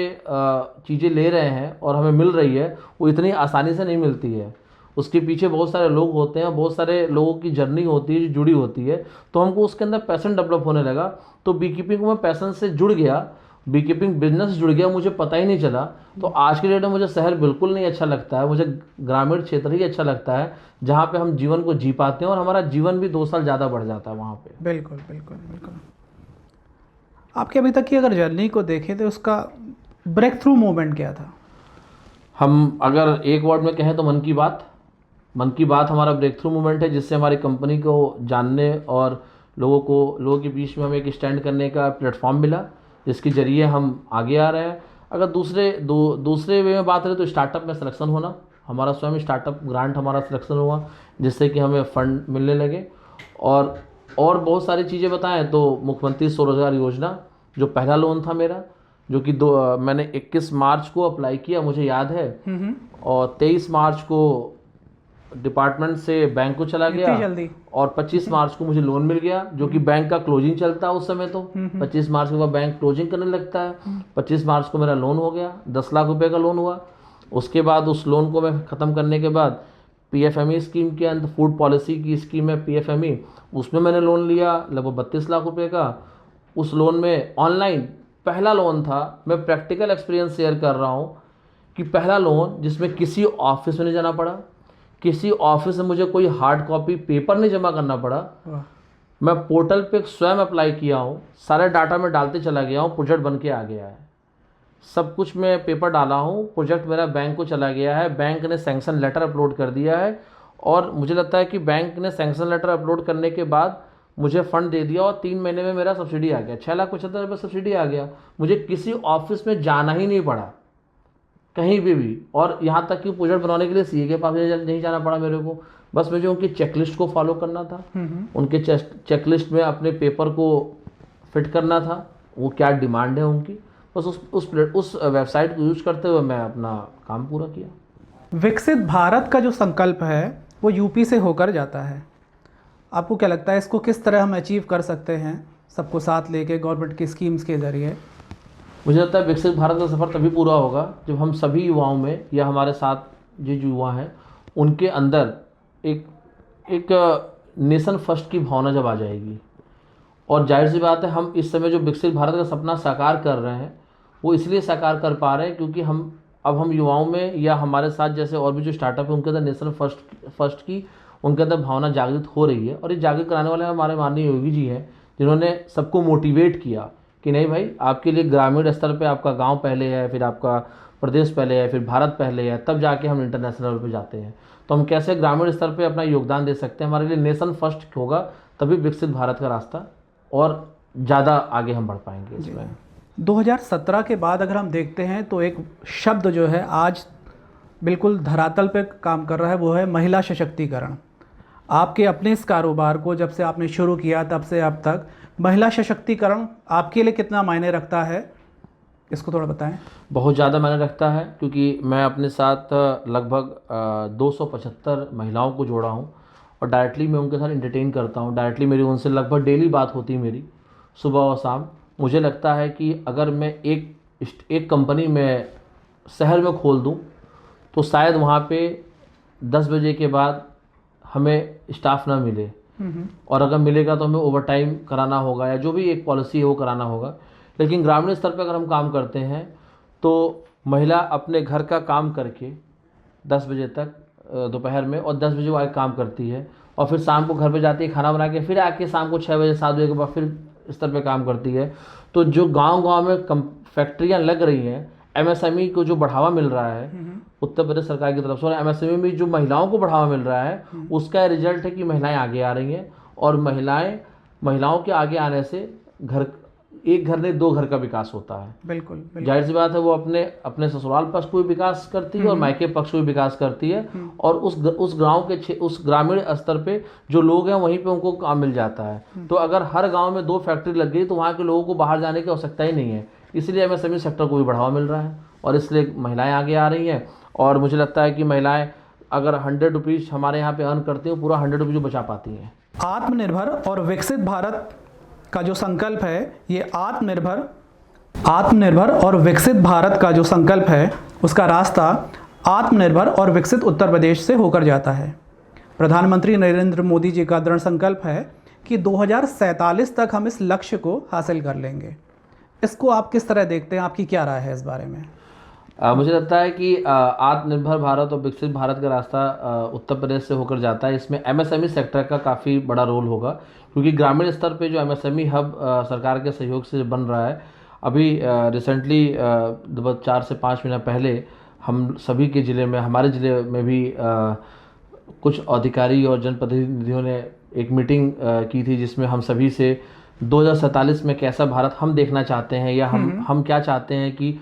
चीज़ें ले रहे हैं और हमें मिल रही है, वो इतनी आसानी से नहीं मिलती है। उसके पीछे बहुत सारे लोग होते हैं, बहुत सारे लोगों की जर्नी होती है जो जुड़ी होती है। तो हमको उसके अंदर पैशन डेवलप होने लगा। तो बी कीपिंग को मैं पैशन से जुड़ गया, बी कीपिंग बिजनेस जुड़ गया, मुझे पता ही नहीं चला। तो आज के डेट में मुझे शहर बिल्कुल नहीं अच्छा लगता है, मुझे ग्रामीण क्षेत्र ही अच्छा लगता है, जहाँ पे हम जीवन को जी पाते हैं और हमारा जीवन भी 2 साल ज़्यादा बढ़ जाता है वहाँ पे। बिल्कुल बिल्कुल बिल्कुल। आपके अभी तक की अगर जर्नी को देखें तो उसका ब्रेक थ्रू मोमेंट क्या था? हम अगर एक वर्ड में कहें तो मन की बात हमारा ब्रेक थ्रू मूवमेंट है, जिससे हमारी कंपनी को जानने और लोगों के बीच में हमें एक स्टैंड करने का प्लेटफॉर्म मिला, जिसके ज़रिए हम आगे आ रहे हैं। अगर दूसरे वे में बात करें तो स्टार्टअप में सिलेक्शन होना, हमारा स्वयं स्टार्टअप ग्रांट हमारा सिलेक्शन हुआ, जिससे कि हमें फंड मिलने लगे। और बहुत सारी चीज़ें बताएं तो मुख्यमंत्री स्वरोजगार योजना, जो पहला लोन था मेरा, जो कि मैंने 21 मार्च को अप्लाई किया, मुझे याद है, और 23 मार्च को डिपार्टमेंट से बैंक को चला गया, जल्दी, और 25 मार्च को मुझे लोन मिल गया, जो कि बैंक का क्लोजिंग चलता है उस समय। तो 25 मार्च के बाद बैंक क्लोजिंग करने लगता है। 25 मार्च को मेरा लोन हो गया, 10 लाख रुपए का लोन हुआ। उसके बाद उस लोन को मैं ख़त्म करने के बाद PFME स्कीम के अंदर, फूड पॉलिसी की स्कीम है PFME, उसमें मैंने लोन लिया लगभग 32 लाख रुपए का। उस लोन में ऑनलाइन पहला लोन था, मैं प्रैक्टिकल एक्सपीरियंस शेयर कर रहा हूँ कि पहला लोन जिसमें किसी ऑफिस में नहीं जाना पड़ा, किसी ऑफिस में मुझे कोई हार्ड कॉपी पेपर नहीं जमा करना पड़ा। मैं पोर्टल पे स्वयं अप्लाई किया हूँ, सारे डाटा में डालते चला गया हूँ, प्रोजेक्ट बन के आ गया है। सब कुछ मैं पेपर डाला हूँ, प्रोजेक्ट मेरा बैंक को चला गया है, बैंक ने सैंक्शन लेटर अपलोड कर दिया है, और मुझे लगता है कि बैंक ने सैंक्शन लेटर अपलोड करने के बाद मुझे फ़ंड दे दिया, और 3 महीने में मेरा सब्सिडी आ गया, 6,75,000 रुपये सब्सिडी आ गया। मुझे किसी ऑफिस में जाना ही नहीं पड़ा। कहीं भी। और यहाँ तक कि प्रोजेक्ट बनाने के लिए सीए के पास नहीं जाना पड़ा मेरे को, बस मुझे उनकी चेकलिस्ट को फॉलो करना था, उनके चेकलिस्ट में अपने पेपर को फिट करना था, वो क्या डिमांड है उनकी, बस उस वेबसाइट को यूज करते हुए मैं अपना काम पूरा किया। विकसित भारत का जो संकल्प है वो यूपी से होकर जाता है। आपको क्या लगता है इसको किस तरह हम अचीव कर सकते हैं, सबको साथ लेके गवर्नमेंट की स्कीम्स के ज़रिए? मुझे लगता है विकसित भारत का सफ़र तभी पूरा होगा जब हम सभी युवाओं में या हमारे साथ जो युवा हैं उनके अंदर एक नेशन फर्स्ट की भावना जब आ जाएगी। और जाहिर सी बात है, हम इस समय जो विकसित भारत का सपना साकार कर रहे हैं वो इसलिए साकार कर पा रहे हैं क्योंकि हम युवाओं में या हमारे साथ जैसे और भी जो स्टार्टअप है उनके अंदर नेशन फर्स्ट की उनके अंदर भावना जागृत हो रही है। और ये जागृत कराने वाले हमारे माननीय योगी जी हैं, जिन्होंने सबको मोटिवेट किया कि नहीं भाई, आपके लिए ग्रामीण स्तर पे आपका गांव पहले है, फिर आपका प्रदेश पहले है, फिर भारत पहले है, तब जाके हम इंटरनेशनल लेवल पे जाते हैं। तो हम कैसे ग्रामीण स्तर पे अपना योगदान दे सकते हैं, हमारे लिए नेशन फर्स्ट होगा, तभी विकसित भारत का रास्ता और ज़्यादा आगे हम बढ़ पाएंगे इसमें। 2017 के बाद अगर हम देखते हैं तो एक शब्द जो है आज बिल्कुल धरातल पे काम कर रहा है, वो है महिला सशक्तिकरण। आपके अपने इस कारोबार को जब से आपने शुरू किया तब से अब तक महिला सशक्तिकरण आपके लिए कितना मायने रखता है, इसको थोड़ा बताएं। बहुत ज़्यादा मायने रखता है क्योंकि मैं अपने साथ लगभग 275 महिलाओं को जोड़ा हूँ और डायरेक्टली मैं उनके साथ एंटरटेन करता हूँ। डायरेक्टली मेरी उनसे लगभग डेली बात होती है मेरी, सुबह और शाम। मुझे लगता है कि अगर मैं एक कंपनी में शहर में खोल दूँ तो शायद वहाँ पे 10 बजे के बाद हमें स्टाफ ना मिले, और अगर मिलेगा तो हमें ओवर टाइम कराना होगा या जो भी एक पॉलिसी है वो कराना होगा। लेकिन ग्रामीण स्तर पर अगर हम काम करते हैं तो महिला अपने घर का काम करके 10 बजे तक दोपहर में, और 10 बजे वो आके काम करती है और फिर शाम को घर पे जाती है खाना बना के, फिर आके शाम को 6 बजे 7 बजे के बाद फिर स्तर पे काम करती है। तो जो गांव-गांव में फैक्ट्रियां लग रही हैं, एमएसएमई को जो बढ़ावा मिल रहा है उत्तर प्रदेश सरकार की तरफ से, और एमएसएमई में जो महिलाओं को बढ़ावा मिल रहा है उसका रिजल्ट है कि महिलाएं आगे आ रही हैं। और महिलाओं के आगे आने से एक घर नहीं 2 घर का विकास होता है। बिल्कुल। जाहिर सी बात है, वो अपने ससुराल पक्ष को भी विकास करती है और मायके पक्ष को भी विकास करती है, और उस गांव के उस ग्रामीण स्तर पे जो लोग हैं वहीं पे उनको काम मिल जाता है। तो अगर हर गांव में 2 फैक्ट्री लग गई तो वहाँ के लोगों को बाहर जाने की आवश्यकता ही नहीं है। इसलिए एमएसएमई सेक्टर को भी बढ़ावा मिल रहा है और इसलिए महिलाएं आगे आ रही हैं। और मुझे लगता है कि महिलाएं अगर 100 रुपीज़ हमारे यहाँ पे अर्न करती हैं, पूरा 100 रुपीज़ बचा पाती हैं। आत्मनिर्भर और विकसित भारत का जो संकल्प है, ये आत्मनिर्भर और विकसित भारत का जो संकल्प है उसका रास्ता आत्मनिर्भर और विकसित उत्तर प्रदेश से होकर जाता है। प्रधानमंत्री नरेंद्र मोदी जी का दृढ़ संकल्प है कि 2047 तक हम इस लक्ष्य को हासिल कर लेंगे। इसको आप किस तरह देखते हैं, आपकी क्या राय है इस बारे में? मुझे लगता है कि आत्मनिर्भर भारत और विकसित भारत का रास्ता उत्तर प्रदेश से होकर जाता है। इसमें एमएसएमई सेक्टर का काफ़ी बड़ा रोल होगा क्योंकि ग्रामीण स्तर पे जो एमएसएमई हब सरकार के सहयोग से बन रहा है, अभी रिसेंटली 4 से 5 महीना पहले हम सभी के ज़िले में, हमारे ज़िले में भी कुछ अधिकारी और जनप्रतिनिधियों ने एक मीटिंग की थी जिसमें हम सभी से 2047 में कैसा भारत हम देखना चाहते हैं या हम क्या चाहते हैं कि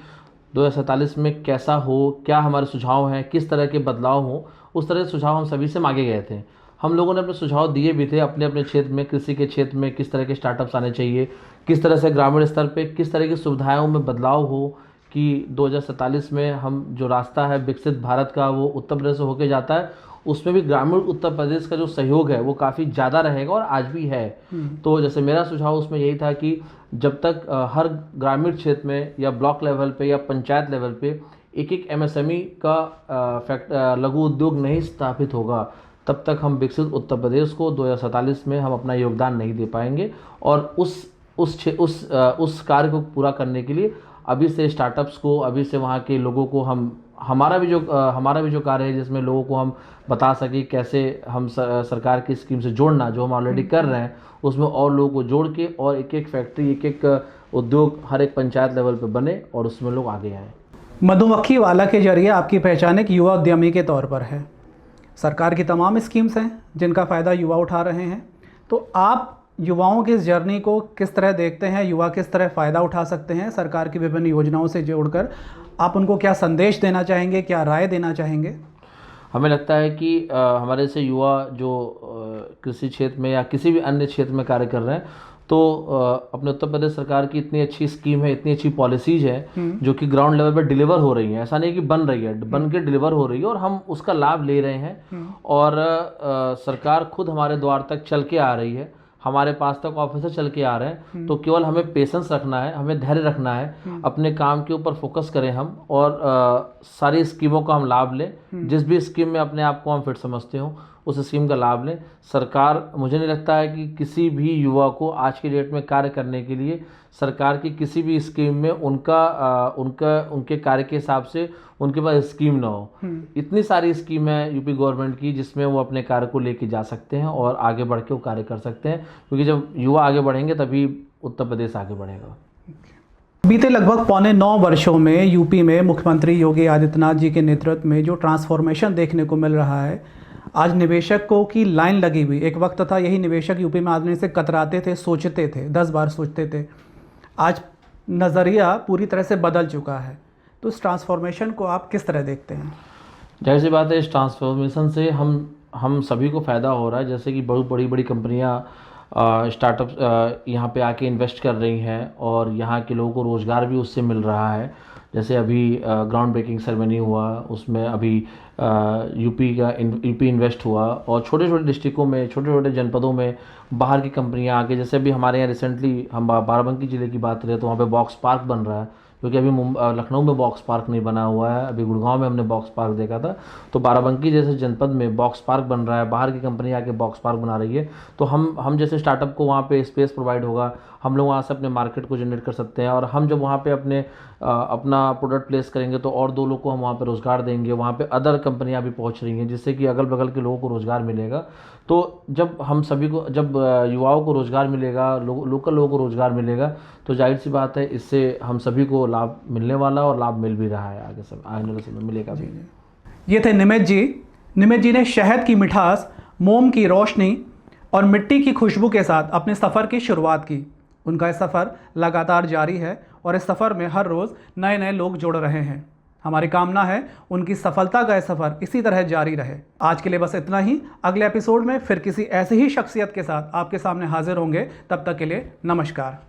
2047 में कैसा हो, क्या हमारे सुझाव हैं, किस तरह के बदलाव हो, उस तरह के सुझाव हम सभी से मांगे गए थे। हम लोगों ने अपने सुझाव दिए भी थे अपने अपने क्षेत्र में, कृषि के क्षेत्र में किस तरह के स्टार्टअप्स आने चाहिए, किस तरह से ग्रामीण स्तर पे किस तरह की सुविधाओं में बदलाव हो कि 2047 में हम जो रास्ता है विकसित भारत का वो उत्तर प्रदेश से होके जाता है, उसमें भी ग्रामीण उत्तर प्रदेश का जो सहयोग है वो काफ़ी ज़्यादा रहेगा और आज भी है। तो जैसे मेरा सुझाव उसमें यही था कि जब तक हर ग्रामीण क्षेत्र में या ब्लॉक लेवल पे या पंचायत लेवल पे एक एमएसएमई का लघु उद्योग नहीं स्थापित होगा, तब तक हम विकसित उत्तर प्रदेश को 2047 में हम अपना योगदान नहीं दे पाएंगे। और उस कार्य को पूरा करने के लिए अभी से स्टार्टअप्स को, अभी से वहाँ के लोगों को हमारा भी जो कार्य है जिसमें लोगों को हम बता सकें कैसे हम सरकार की स्कीम से जोड़ना, जो हम ऑलरेडी कर रहे हैं उसमें और लोगों को जोड़ के और एक फैक्ट्री, एक उद्योग हर एक पंचायत लेवल पे बने और उसमें लोग आगे आएँ। मधुमक्खी वाला के जरिए आपकी पहचान एक युवा उद्यमी के तौर पर है। सरकार की तमाम स्कीम्स हैं जिनका फ़ायदा युवा उठा रहे हैं, तो आप युवाओं की इस जर्नी को किस तरह देखते हैं, युवा किस तरह फ़ायदा उठा सकते हैं सरकार की विभिन्न योजनाओं से जोड़कर, आप उनको क्या संदेश देना चाहेंगे, क्या राय देना चाहेंगे? हमें लगता है कि हमारे से युवा जो कृषि क्षेत्र में या किसी भी अन्य क्षेत्र में कार्य कर रहे हैं, तो अपने उत्तर प्रदेश सरकार की इतनी अच्छी स्कीम है, इतनी अच्छी पॉलिसीज है जो कि ग्राउंड लेवल पर डिलीवर हो रही हैं। ऐसा नहीं कि बन रही है, बन के डिलीवर हो रही है और हम उसका लाभ ले रहे हैं। और सरकार खुद हमारे द्वार तक चल के आ रही है, हमारे पास तक ऑफिसर चल के आ रहे हैं। तो केवल हमें पेशेंस रखना है, हमें धैर्य रखना है, अपने काम के ऊपर फोकस करें हम, और सारी स्कीमों का हम लाभ लें। जिस भी स्कीम में अपने आप को हम फिट समझते हो उस स्कीम का लाभ लें। सरकार, मुझे नहीं लगता है कि किसी भी युवा को आज की डेट में कार्य करने के लिए सरकार की किसी भी स्कीम में उनके कार्य के हिसाब से उनके पास स्कीम ना हो। इतनी सारी स्कीम है यूपी गवर्नमेंट की जिसमें वो अपने कार्य को लेके जा सकते हैं और आगे बढ़ के वो कार्य कर सकते हैं, क्योंकि जब युवा आगे बढ़ेंगे तभी उत्तर प्रदेश आगे बढ़ेगा। बीते लगभग 9.25 वर्षों में यूपी में मुख्यमंत्री योगी आदित्यनाथ जी के नेतृत्व में जो ट्रांसफॉर्मेशन देखने को मिल रहा है, आज निवेशकों की लाइन लगी हुई। एक वक्त था यही निवेशक यूपी में आने से कतराते थे, सोचते थे, 10 बार सोचते थे। आज नज़रिया पूरी तरह से बदल चुका है। तो इस ट्रांसफॉर्मेशन को आप किस तरह देखते हैं? जाहिर सी बात है, इस ट्रांसफॉर्मेशन से हम सभी को फ़ायदा हो रहा है। जैसे कि बहुत बड़ी कंपनियां स्टार्टअप यहाँ पे आके इन्वेस्ट कर रही हैं और यहाँ के लोगों को रोज़गार भी उससे मिल रहा है। जैसे अभी ग्राउंड ब्रेकिंग सेरेमनी हुआ, उसमें अभी यूपी इन्वेस्ट हुआ, और छोटे छोटे डिस्ट्रिक्टों में, छोटे छोटे जनपदों में बाहर की कंपनियां आके, जैसे अभी हमारे यहाँ रिसेंटली हम बाराबंकी ज़िले की बात करें तो वहाँ पे बॉक्स पार्क बन रहा है, क्योंकि अभी लखनऊ में बॉक्स पार्क नहीं बना हुआ है। अभी गुड़गांव में हमने बॉक्स पार्क देखा था, तो बाराबंकी जैसे जनपद में बॉक्स पार्क बन रहा है, बाहर की कंपनी आके बॉक्स पार्क बना रही है। तो हम जैसे स्टार्टअप को वहाँ पे स्पेस प्रोवाइड होगा, हम लोग वहाँ से अपने मार्केट को जनरेट कर सकते हैं, और हम जब वहाँ पे अपना प्रोडक्ट प्लेस करेंगे तो और 2 लोग को हम वहाँ पे रोज़गार देंगे। वहाँ पे अदर कंपनियाँ भी पहुँच रही हैं, जिससे कि अगल बगल के लोगों को रोज़गार मिलेगा। तो जब हम सभी को, जब युवाओं को रोज़गार मिलेगा, लोकल लोगों को रोज़गार मिलेगा, तो जाहिर सी बात है इससे हम सभी को लाभ मिलने वाला, और लाभ मिल भी रहा है, आने वाले समय मिलेगा भी। ये थे निमित जी। निमित जी ने शहद की मिठास, मोम की रोशनी और मिट्टी की खुशबू के साथ अपने सफ़र की शुरुआत की। उनका ये सफ़र लगातार जारी है और इस सफ़र में हर रोज़ नए नए लोग जुड़ रहे हैं। हमारी कामना है उनकी सफलता का यह सफ़र इसी तरह जारी रहे। आज के लिए बस इतना ही। अगले एपिसोड में फिर किसी ऐसी ही शख्सियत के साथ आपके सामने हाजिर होंगे। तब तक के लिए नमस्कार।